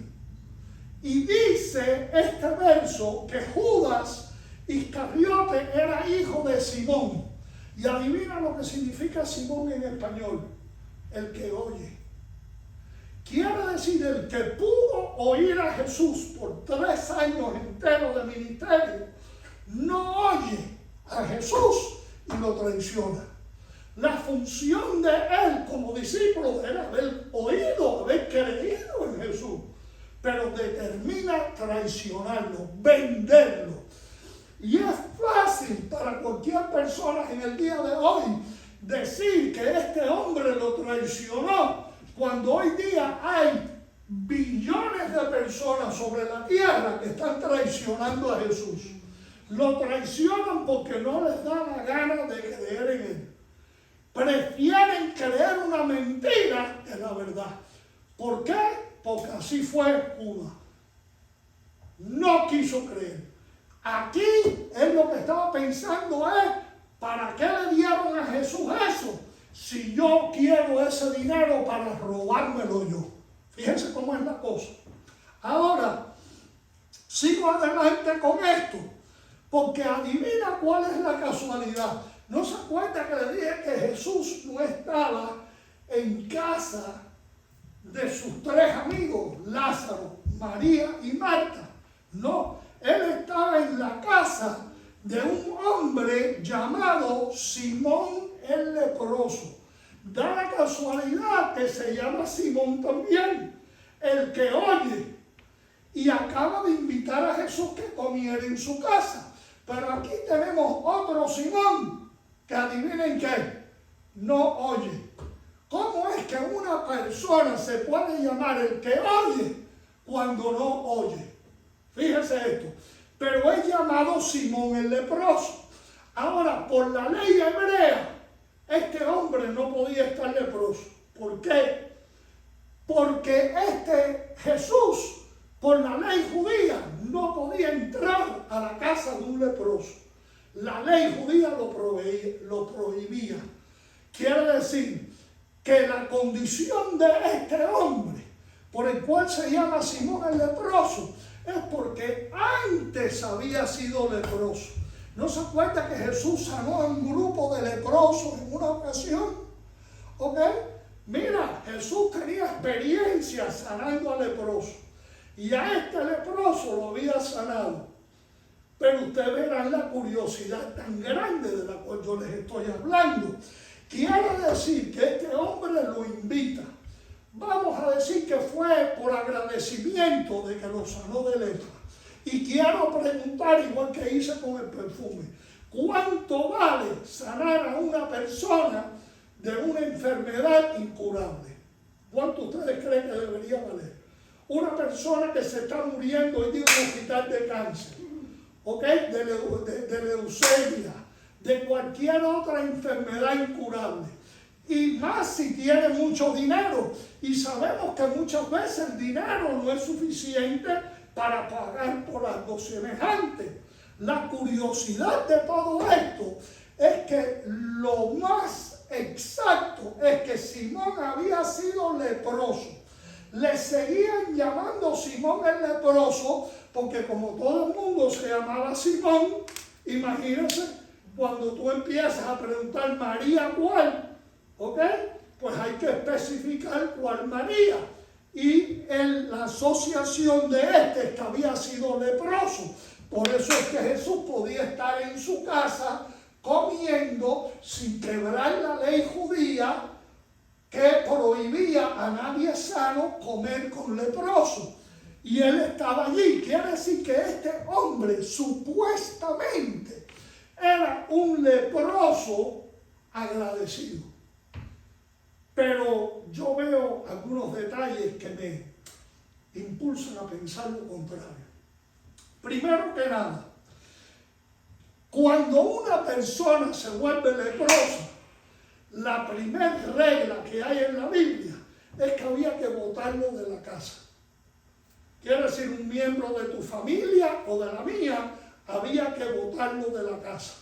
Y dice este verso que Judas Iscariote era hijo de Simón. Y adivina lo que significa Simón en español: el que oye. Quiere decir, el que pudo oír a Jesús por 3 años enteros de ministerio, no oye a Jesús y lo traiciona. La función de él como discípulo era haber oído, haber creído en Jesús, pero determina traicionarlo, venderlo. Y es fácil para cualquier persona en el día de hoy decir que este hombre lo traicionó, cuando hoy día hay billones de personas sobre la tierra que están traicionando a Jesús. Lo traicionan porque no les da la gana de creer en él. Prefieren creer una mentira que la verdad. ¿Por qué? Porque así fue Judas. No quiso creer. Aquí él lo que estaba pensando es, ¿para qué le dieron a Jesús eso? Si yo quiero ese dinero para robármelo yo. Fíjense cómo es la cosa. Ahora, sigo adelante con esto, porque adivina cuál es la casualidad. ¿No se acuerda que le dije que Jesús no estaba en casa de sus tres amigos, Lázaro, María y Marta? No, él estaba en la casa de un hombre llamado Simón el leproso. Da la casualidad que se llama Simón también, el que oye, y acaba de invitar a Jesús que comiera en su casa. Pero aquí tenemos otro Simón, que adivinen qué, no oye. ¿Cómo es que una persona se puede llamar el que oye cuando no oye? Fíjense esto. Pero es llamado Simón el leproso. Ahora, por la ley hebrea, este hombre no podía estar leproso. ¿Por qué? Porque Jesús, por la ley judía, no podía entrar a la casa de un leproso. La ley judía lo prohibía. Quiere decir que la condición de este hombre, por el cual se llama Simón el leproso, es porque antes había sido leproso. ¿No se acuerda que Jesús sanó a un grupo de leprosos en una ocasión? ¿Ok? Mira, Jesús tenía experiencia sanando a leprosos. Y a este leproso lo había sanado. Pero ustedes verán la curiosidad tan grande de la cual yo les estoy hablando. Quiere decir que este hombre lo invita. Vamos a decir que fue por agradecimiento de que lo sanó de lepra. Y quiero preguntar, igual que hice con el perfume, ¿cuánto vale sanar a una persona de una enfermedad incurable? ¿Cuánto ustedes creen que debería valer? Una persona que se está muriendo en un hospital de cáncer, ¿ok? De leucemia, de cualquier otra enfermedad incurable. Y más si tiene mucho dinero. Y sabemos que muchas veces el dinero no es suficiente para pagar por algo semejante. La curiosidad de todo esto es que lo más exacto es que Simón había sido leproso. Le seguían llamando Simón el leproso porque como todo el mundo se llamaba Simón, imagínense cuando tú empiezas a preguntar María cuál, ¿ok? Pues hay que especificar cuál María. Y en la asociación de que había sido leproso. Por eso es que Jesús podía estar en su casa comiendo sin quebrar la ley judía que prohibía a nadie sano comer con leproso. Y él estaba allí. Quiere decir que este hombre supuestamente era un leproso agradecido. Pero yo veo algunos detalles que me impulsan a pensar lo contrario. Primero que nada, cuando una persona se vuelve leprosa, la primera regla que hay en la Biblia es que había que botarlo de la casa. Quiere decir, un miembro de tu familia o de la mía, había que botarlo de la casa.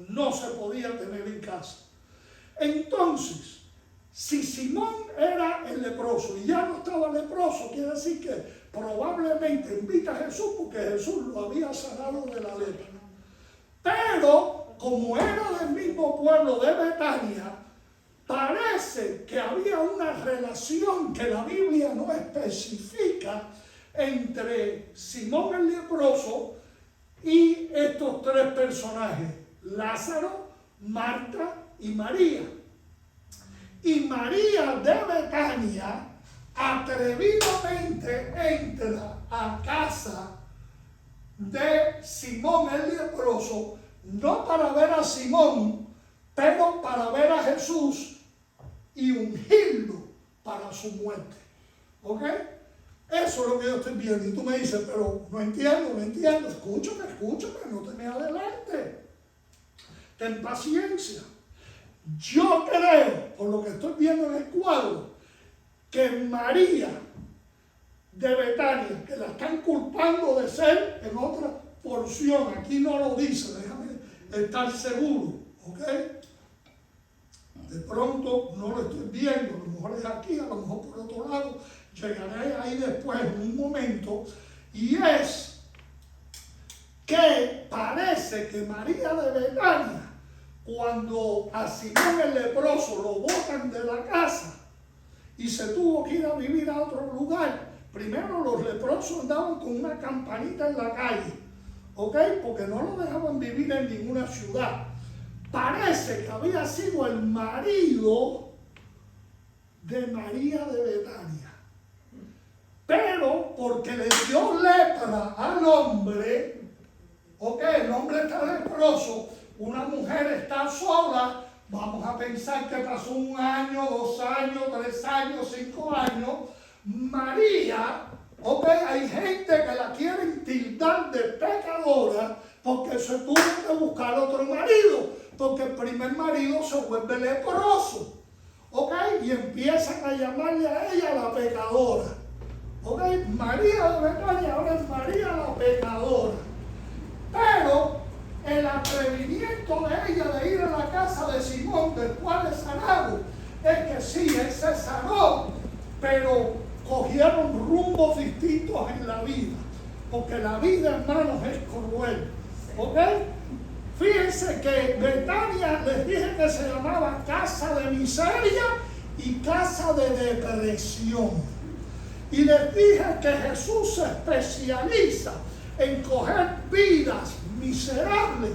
No se podía tener en casa. Entonces, si Simón era el leproso y ya no estaba leproso, quiere decir que probablemente invita a Jesús porque Jesús lo había sanado de la lepra. Pero, como era del mismo pueblo de Betania, parece que había una relación que la Biblia no especifica entre Simón el leproso y estos tres personajes, Lázaro, Marta y María. Y María de Betania atrevidamente entra a casa de Simón el leproso, no para ver a Simón, pero para ver a Jesús y ungirlo para su muerte. ¿Ok? Eso es lo que yo estoy viendo. Y tú me dices, pero no entiendo. Escúchame, no te me adelante. Ten paciencia. Yo creo, por lo que estoy viendo en el cuadro, que María de Betania, que la están culpando de ser en otra porción, aquí no lo dice, déjame estar seguro, ¿ok? De pronto no lo estoy viendo, a lo mejor es aquí, a lo mejor por otro lado, llegaré ahí después en un momento, y es que parece que María de Betania, cuando a Simón el leproso lo botan de la casa y se tuvo que ir a vivir a otro lugar, primero los leprosos andaban con una campanita en la calle, ¿ok? Porque no lo dejaban vivir en ninguna ciudad. Parece que había sido el marido de María de Betania. Pero porque le dio lepra al hombre, ¿ok? El hombre está leproso, una mujer está sola, vamos a pensar que pasó 1 año, 2 años, 3 años, 5 años. María, ¿ok? Hay gente que la quieren tildar de pecadora porque se tuvo que buscar otro marido, porque el primer marido se vuelve leproso, ¿ok? Y empiezan a llamarle a ella la pecadora, ¿ok? María de Betania ahora es María la pecadora. Pero el atrevimiento de ella de ir a la casa de Simón, del cual es sanado, es que sí, él se sanó, pero cogieron rumbos distintos en la vida, porque la vida, hermanos, es cruel, ¿ok? Fíjense que Betania, les dije que se llamaba casa de miseria y casa de depresión, y les dije que Jesús se especializa en coger vidas miserables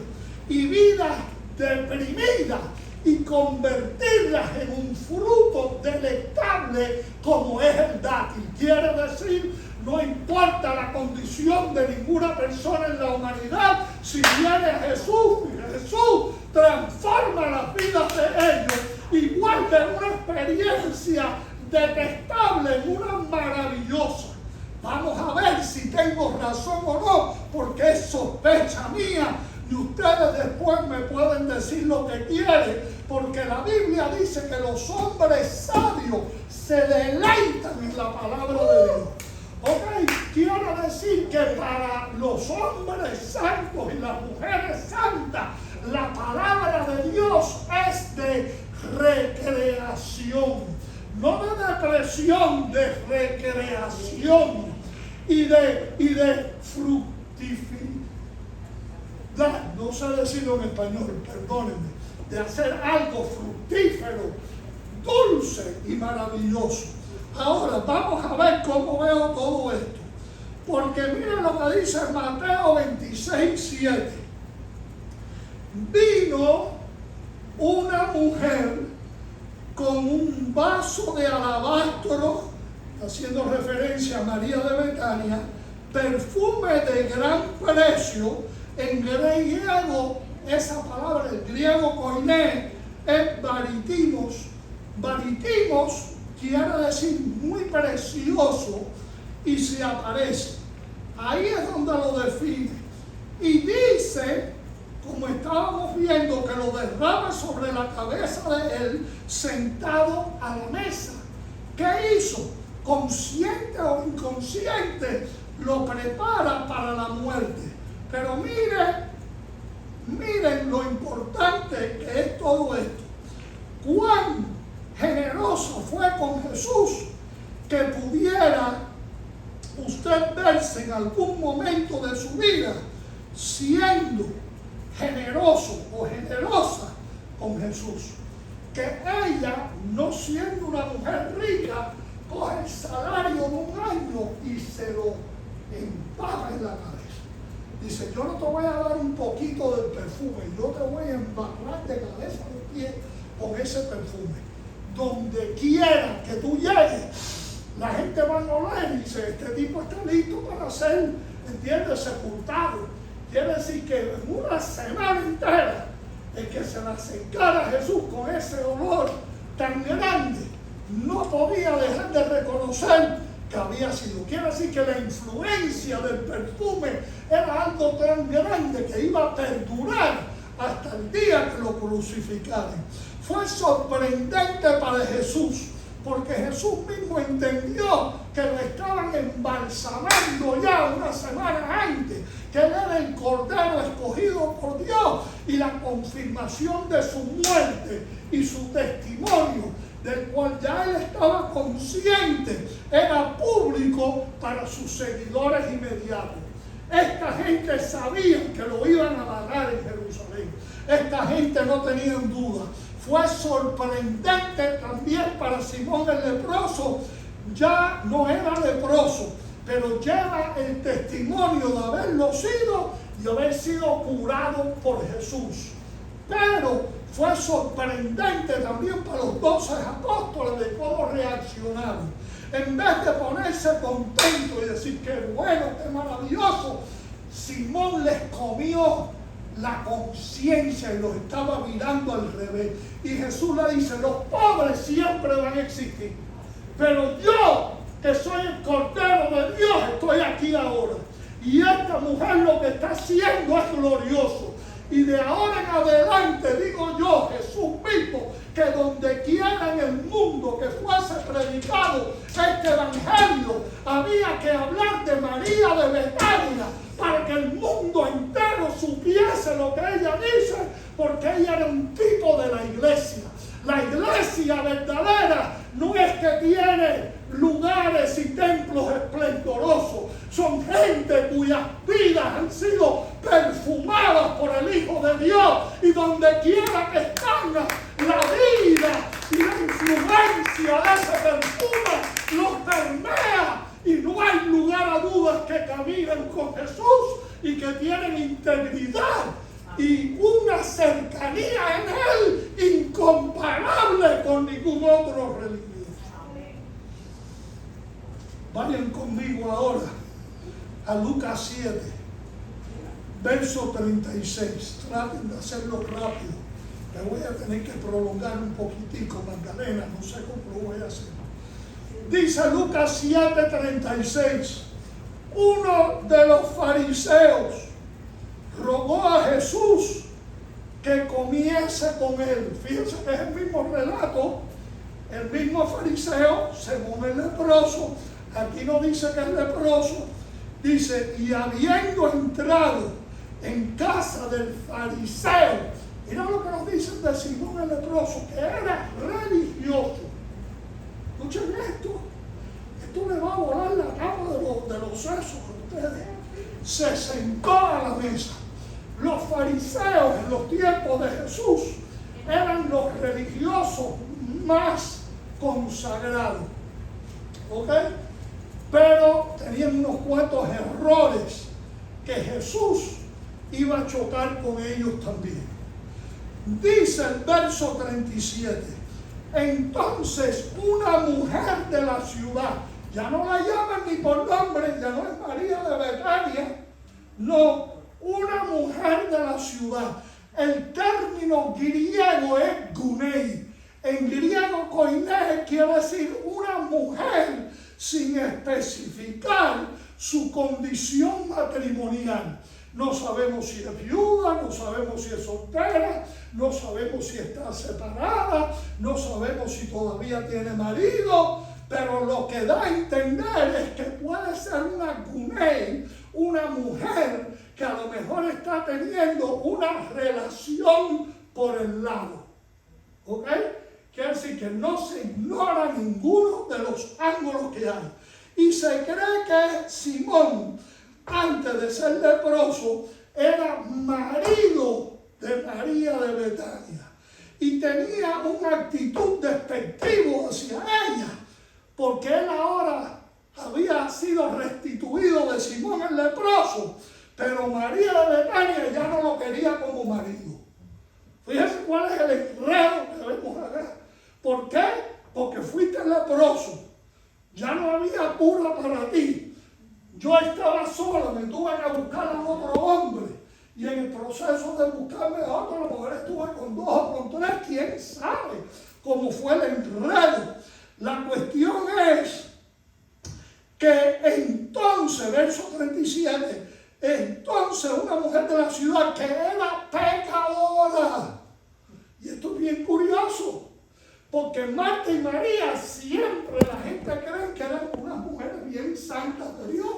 y vidas deprimidas y convertirlas en un fruto delectable como es el dátil. Quiere decir, no importa la condición de ninguna persona en la humanidad, si viene Jesús y Jesús transforma las vidas de ellos y vuelve una experiencia detestable en una maravillosa. Vamos a ver si tengo razón o no, porque es sospecha mía y ustedes después me pueden decir lo que quieren, porque la Biblia dice que los hombres sabios se deleitan en la palabra de Dios. Ok, quiero decir que para los hombres santos y las mujeres santas, la palabra de Dios es de recreación, no de depresión, de recreación y de fructificar. No sé decirlo en español, perdónenme, de hacer algo fructífero, dulce y maravilloso. Ahora vamos a ver cómo veo todo esto, porque miren lo que dice Mateo 26:7. Vino una mujer con un vaso de alabastro, haciendo referencia a María de Betania, perfume de gran precio. En griego, esa palabra, el griego koiné, es baritimos. Baritimos quiere decir muy precioso y se aparece. Ahí es donde lo define. Y dice, como estábamos viendo, que lo derrama sobre la cabeza de él sentado a la mesa. ¿Qué hizo? Consciente o inconsciente, lo prepara para la muerte. Pero miren lo importante que es todo esto. Cuán generoso fue con Jesús que pudiera usted verse en algún momento de su vida siendo generoso o generosa con Jesús. Que ella, no siendo una mujer rica, coge el salario de un año y se lo empaja en la cabeza. Dice, yo no te voy a dar un poquito del perfume, yo te voy a embarrar de cabeza a pie con ese perfume. Donde quiera que tú llegues, la gente va a oler y dice, este tipo está listo para ser, ¿entiendes?, sepultado. Quiere decir que en una semana entera, el que se le acercara a Jesús con ese olor tan grande, no podía dejar de reconocer que había sido. Quiere decir que la influencia del perfume era algo tan grande que iba a perdurar hasta el día que lo crucificaron. Fue sorprendente para Jesús, porque Jesús mismo entendió que lo estaban embalsamando ya una semana antes, que él era el Cordero escogido por Dios, y la confirmación de su muerte y su testimonio, del cual ya él estaba consciente, era público para sus seguidores inmediatos. Esta gente sabía que lo iban a matar en Jerusalén. Esta gente no tenía duda. Fue sorprendente también para Simón el leproso. Ya no era leproso, pero lleva el testimonio de haberlo sido y haber sido curado por Jesús. Pero fue sorprendente también para los 12 apóstoles de cómo reaccionaron. En vez de ponerse contento y decir qué bueno, qué maravilloso, Simón les comió la conciencia y los estaba mirando al revés. Y Jesús le dice, los pobres siempre van a existir, pero yo, que soy el Cordero de Dios, estoy aquí ahora. Y esta mujer lo que está haciendo es glorioso. Y de ahora en adelante, digo yo, Jesús mismo, que donde quiera en el mundo que fuese predicado este evangelio, había que hablar de María de Betania, para que el mundo entero supiese lo que ella dice, porque ella era un tipo de la iglesia. La iglesia verdadera no es que tiene lugares y templos esplendorosos, son gente cuyas vidas han sido perfumadas por el Hijo de Dios, y donde quiera que están, la vida y la influencia de ese perfume los permea, y no hay lugar a dudas que caminan con Jesús y que tienen integridad y una cercanía en Él incomparable con ningún otro religioso. Vayan conmigo ahora a Lucas 7, verso 36. Traten de hacerlo rápido. Me voy a tener que prolongar un poquitico, Magdalena, no sé cómo lo voy a hacer. Dice Lucas 7:36, uno de los fariseos rogó a Jesús que comiese con él. Fíjense que es el mismo relato, el mismo fariseo, según el leproso. Aquí no dice que es leproso, dice, y habiendo entrado en casa del fariseo, mira lo que nos dicen de Simón el leproso, que era religioso. Escuchen esto le va a volar la cama de los sesos a ustedes. Se sentó a la mesa. Los fariseos en los tiempos de Jesús eran los religiosos más consagrados, ¿ok? Pero tenían unos cuantos errores que Jesús iba a chocar con ellos también. Dice el verso 37, entonces una mujer de la ciudad, ya no la llaman ni por nombre, ya no es María de Betania, no, una mujer de la ciudad. El término griego es gunei. En griego koine quiere decir una mujer sin especificar su condición matrimonial. No sabemos si es viuda, no sabemos si es soltera, no sabemos si está separada, no sabemos si todavía tiene marido, pero lo que da a entender es que puede ser una gunei, una mujer que a lo mejor está teniendo una relación por el lado. ¿Ok? Quiere decir que no se ignora ninguno de los ángulos que hay. Y se cree que Simón, antes de ser leproso, era marido de María de Betania. Y tenía una actitud despectiva hacia ella, porque él ahora había sido restituido de Simón el leproso. Pero María marido. Fíjense cuál es el enredo que vemos acá. ¿Por qué? Porque fuiste leproso. Ya no había cura para ti. Yo estaba sola, me tuve que buscar a otro hombre. Y en el proceso de buscarme a otra mujer estuve con 2 o con 3. ¿Quién sabe cómo fue el enredo? La cuestión es que entonces, verso 37, entonces una mujer de la ciudad que era pecadora. Y esto es bien curioso, porque Marta y María siempre la gente cree que eran unas mujeres bien santas de Dios.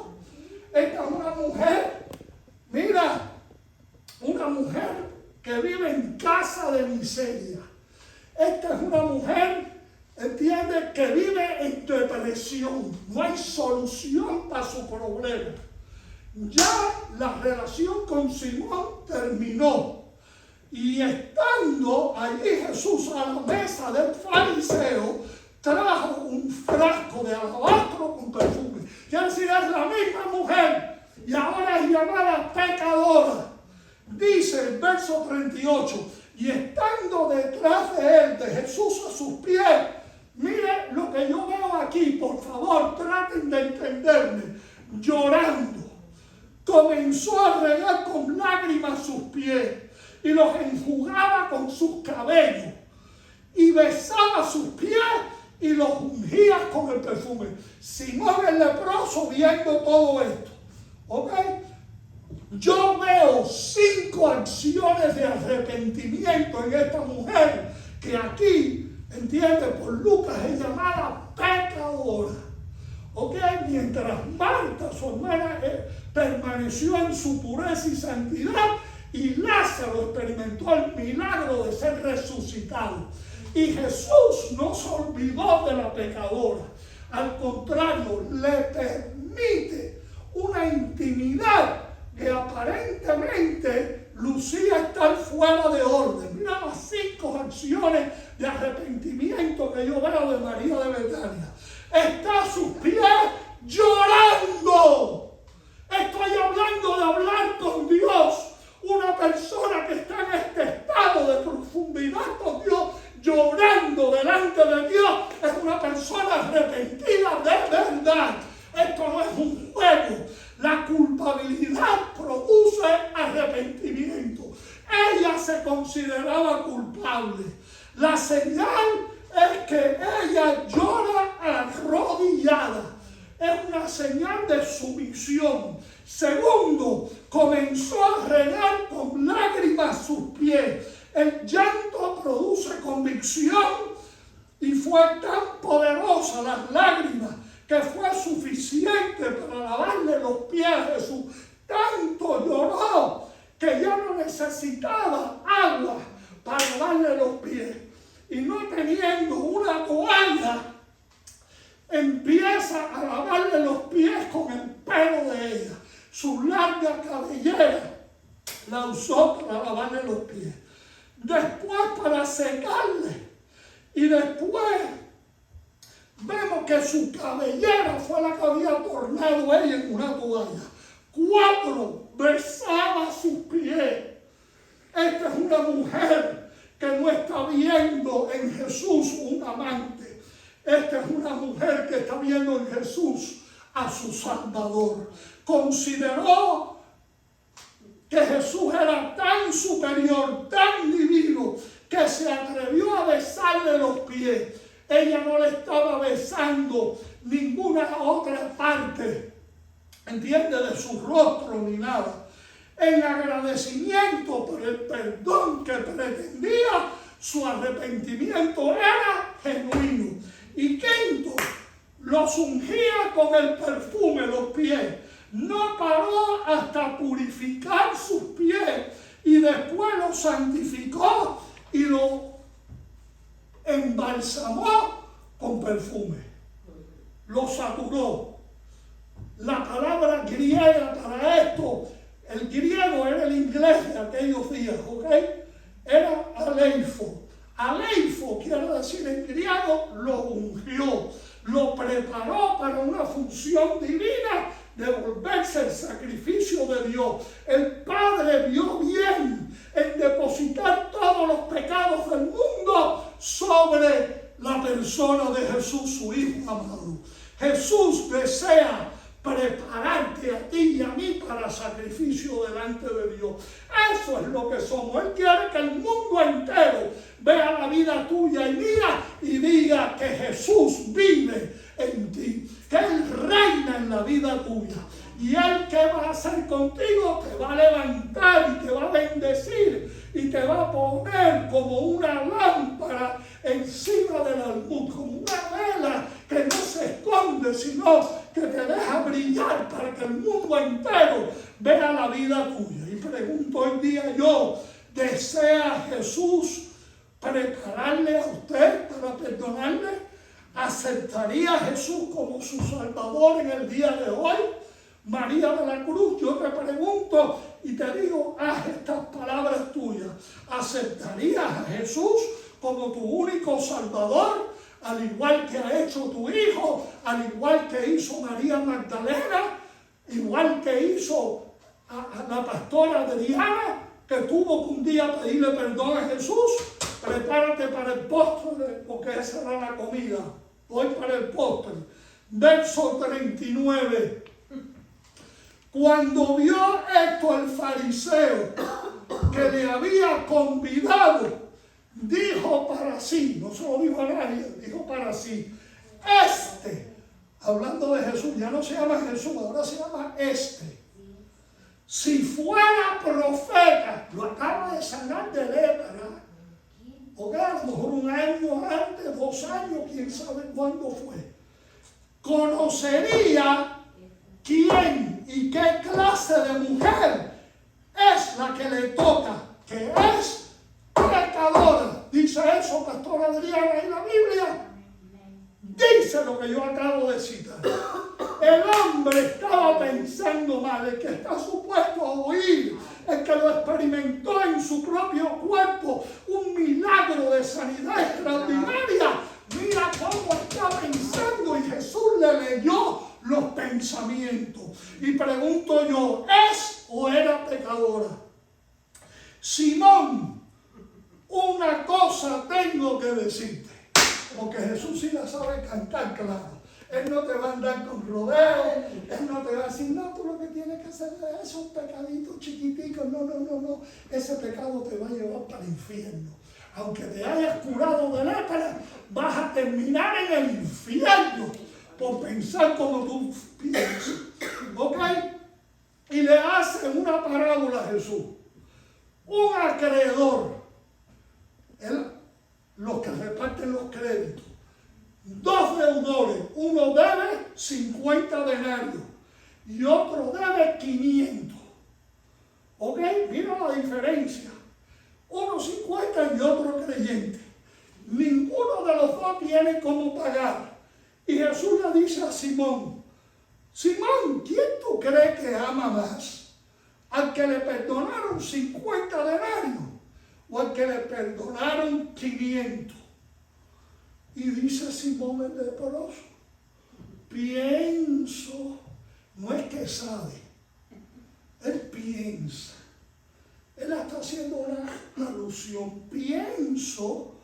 Esta es una mujer, mira, una mujer que vive en casa de miseria. Esta es una mujer, entiende, que vive en depresión. No hay solución para su problema. Ya la relación con Simón terminó. Y estando allí Jesús a la mesa del fariseo, trajo un frasco de alabastro con perfume. Quiere decir, es la misma mujer y ahora es llamada pecadora. Dice el verso 38, y estando detrás de él, de Jesús a sus pies, mire lo que yo veo aquí, por favor, traten de entenderme, llorando. Comenzó a regar con lágrimas sus pies y los enjugaba con sus cabellos y besaba sus pies y los ungía con el perfume. Simón el leproso viendo todo esto, ¿ok? Yo veo 5 acciones de arrepentimiento en esta mujer que aquí, entiende, por Lucas es llamada pecadora. ¿Ok? Mientras Marta, su hermana, permaneció en su pureza y santidad, y Lázaro experimentó el milagro de ser resucitado. Y Jesús no se olvidó de la pecadora. Al contrario, le permite una intimidad que aparentemente lucía estar fuera de orden. Mira las 5 acciones de arrepentimiento que yo veo de María de Betania. Está a sus pies llorando. Estoy hablando de hablar con Dios. Una persona que está en este estado de profundidad con Dios, llorando delante de Dios, es una persona arrepentida de verdad. Esto no es un juego. La culpabilidad produce arrepentimiento. Ella se consideraba culpable. La señal es que ella llora arrodillada. Es una señal de sumisión. Segundo, comenzó a regar con lágrimas sus pies. El llanto produce convicción y fue tan poderosa las lágrimas que fue suficiente para lavarle los pies a Jesús. Tanto lloró que ya no necesitaba agua para lavarle los pies. Y no teniendo una toalla, empieza a lavarle los pies con el pelo de ella. Su larga cabellera la usó para lavarle los pies. Después para secarle. Y después vemos que su cabellera fue la que había tornado ella en una toalla. 4, besaba sus pies. Esta es una mujer que no está viendo en Jesús un amante. Esta es una mujer que está viendo en Jesús a su Salvador. Consideró que Jesús era tan superior, tan divino, que se atrevió a besarle los pies. Ella no le estaba besando ninguna otra parte, ¿entiende?, de su rostro ni nada. En agradecimiento por el perdón que pretendía, su arrepentimiento era genuino. Y quinto, los ungía con el perfume los pies. No paró hasta purificar sus pies y después los santificó y lo embalsamó con perfume. Lo saturó. La palabra griega para esto, el griego era el inglés de aquellos días, ¿ok? Era aleifo. Aleifo quiere decir en griego lo ungió, lo preparó para una función divina de volverse el sacrificio de Dios. El Padre vio bien en pecados del mundo sobre la persona de Jesús, su Hijo amado. Jesús desea prepararte a ti y a mí para sacrificio delante de Dios. Eso es lo que somos. Él quiere que el mundo entero vea la vida tuya y mía y diga que Jesús vive en ti, que Él reina en la vida tuya. Y Él, ¿qué va a hacer contigo? Te va a levantar y te va a bendecir y te va a poner como una lámpara encima del almud, como una vela que no se esconde, sino que te deja brillar para que el mundo entero vea la vida tuya. Y pregunto hoy día yo, ¿desea Jesús prepararle a usted para perdonarle? ¿Aceptaría a Jesús como su Salvador en el día de hoy? María de la Cruz, yo te pregunto y te digo, haz estas palabras tuyas. ¿Aceptarías a Jesús como tu único Salvador? Al igual que ha hecho tu hijo, al igual que hizo María Magdalena, igual que hizo a la pastora Adriana, que tuvo que un día pedirle perdón a Jesús. Prepárate para el postre, porque esa era la comida. Voy para el postre. Verso 39. Cuando vio esto el fariseo que le había convidado, dijo para sí, no se lo dijo a nadie, dijo para sí, hablando de Jesús, ya no se llama Jesús, ahora se llama si fuera profeta, lo acaba de sanar de lepra, o a lo mejor un año antes, 2 años, quién sabe cuándo fue, conocería quién y qué clase de mujer es la que le toca, que es pecadora. Dice eso, pastora Adriana, en la Biblia. Dice lo que yo acabo de citar. El hombre estaba pensando mal, el que está supuesto a oír, el que lo experimentó en su propio cuerpo, un milagro de sanidad extraordinaria. Mira cómo está pensando y Jesús le leyó los pensamientos. Y pregunto yo, ¿es o era pecadora? Simón, una cosa tengo que decirte, porque Jesús sí la sabe cantar claro. Él no te va a andar con rodeos, Él no te va a decir, no, tú lo que tienes que hacer es esos pecaditos chiquiticos, no, ese pecado te va a llevar para el infierno. Aunque te hayas curado de lepra, vas a terminar en el infierno por pensar como tú piensas. ¿Ok? Y le hace una parábola a Jesús. Un acreedor, los que reparten los créditos, 2 deudores, uno debe 50 denarios y otro debe 500. ¿Ok? Mira la diferencia. Uno 50 y otro creyente. Ninguno de los dos tiene cómo pagar. Y Jesús le dice a Simón, Simón, ¿quién tú crees que ama más? ¿Al que le perdonaron 50 denarios o al que le perdonaron 500? Y dice Simón el leproso, pienso, no es que sabe, él piensa. Él está haciendo una alusión. Pienso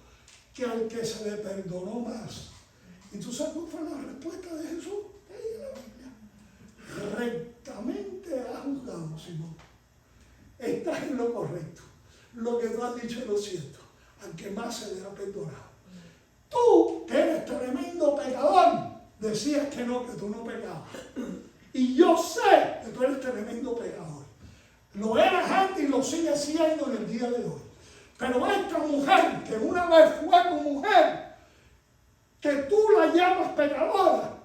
que al que se le perdonó más. ¿Y tú sabes cuál fue la respuesta de Jesús? Ahí en la Biblia. Rectamente has juzgado, Simón. Estás en lo correcto. Lo que tú has dicho es lo cierto. Al que más se le ha perdonado. Tú, que eres tremendo pecador, decías que tú no pecabas. Y yo sé que tú eres tremendo pecador. Lo eras antes y lo sigues siendo en el día de hoy. Pero esta mujer, que una vez fue tu mujer, que tú la llamas pecadora,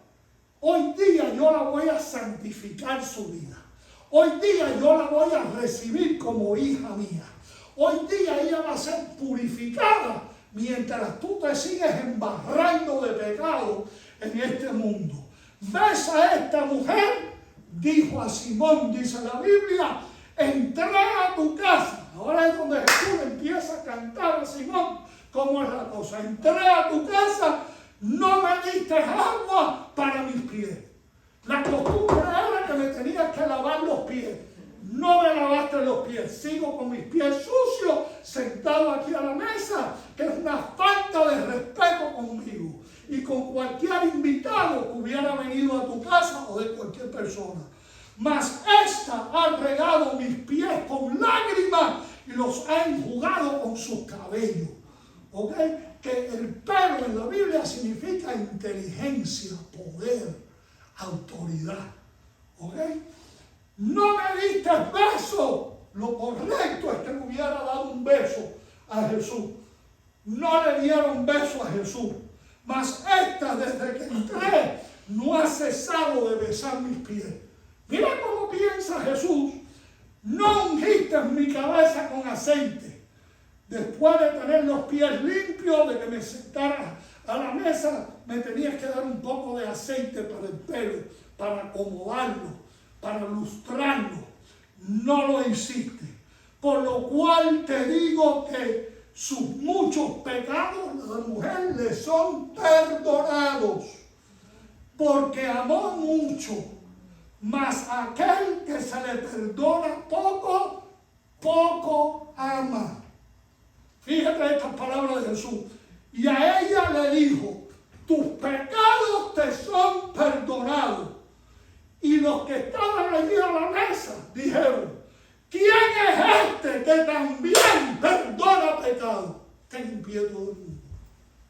hoy día yo la voy a santificar su vida. Hoy día yo la voy a recibir como hija mía. Hoy día ella va a ser purificada mientras tú te sigues embarrando de pecado en este mundo. ¿Ves a esta mujer? Dijo a Simón, dice la Biblia, entré a tu casa. Ahora es donde Jesús empieza a cantar a Simón cómo es la cosa. Entré a tu casa, no me diste agua para mis pies. La costumbre era que me tenías que lavar los pies. No me lavaste los pies. Sigo con mis pies sucios sentado aquí a la mesa, que es una falta de respeto conmigo y con cualquier invitado que hubiera venido a tu casa o de cualquier persona. Mas esta ha regado mis pies con lágrimas y los ha enjugado con sus cabellos. ¿Ok? Que el pelo en la Biblia significa inteligencia, poder, autoridad. ¿Ok? No me diste beso. Lo correcto es que le hubiera dado un beso a Jesús. No le dieron beso a Jesús. Mas esta, desde que entré, no ha cesado de besar mis pies. Mira cómo piensa Jesús. No ungiste mi cabeza con aceite. Después de tener los pies limpios, de que me sentara a la mesa, me tenías que dar un poco de aceite para el pelo, para acomodarlo, para lustrarlo. No lo hiciste. Por lo cual te digo que sus muchos pecados, la mujer, le son perdonados, porque amó mucho. Mas aquel que se le perdona poco, poco ama. Fíjate estas palabras de Jesús. Y a ella le dijo, tus pecados te son perdonados. Y los que estaban allí a la mesa dijeron, ¿quién es este que también perdona pecados? Ten en pie todo el mundo.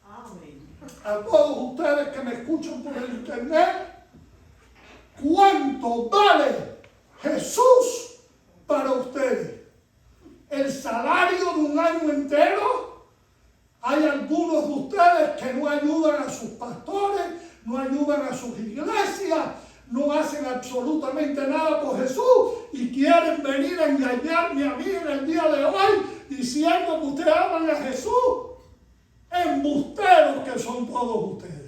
Amén.
A todos ustedes que me escuchan por el internet, ¿cuánto vale Jesús para ustedes? ¿El salario de un año entero? Hay algunos de ustedes que no ayudan a sus pastores, no ayudan a sus iglesias, no hacen absolutamente nada por Jesús y quieren venir a engañarme a mí en el día de hoy diciendo que ustedes aman a Jesús. Embusteros que son todos ustedes.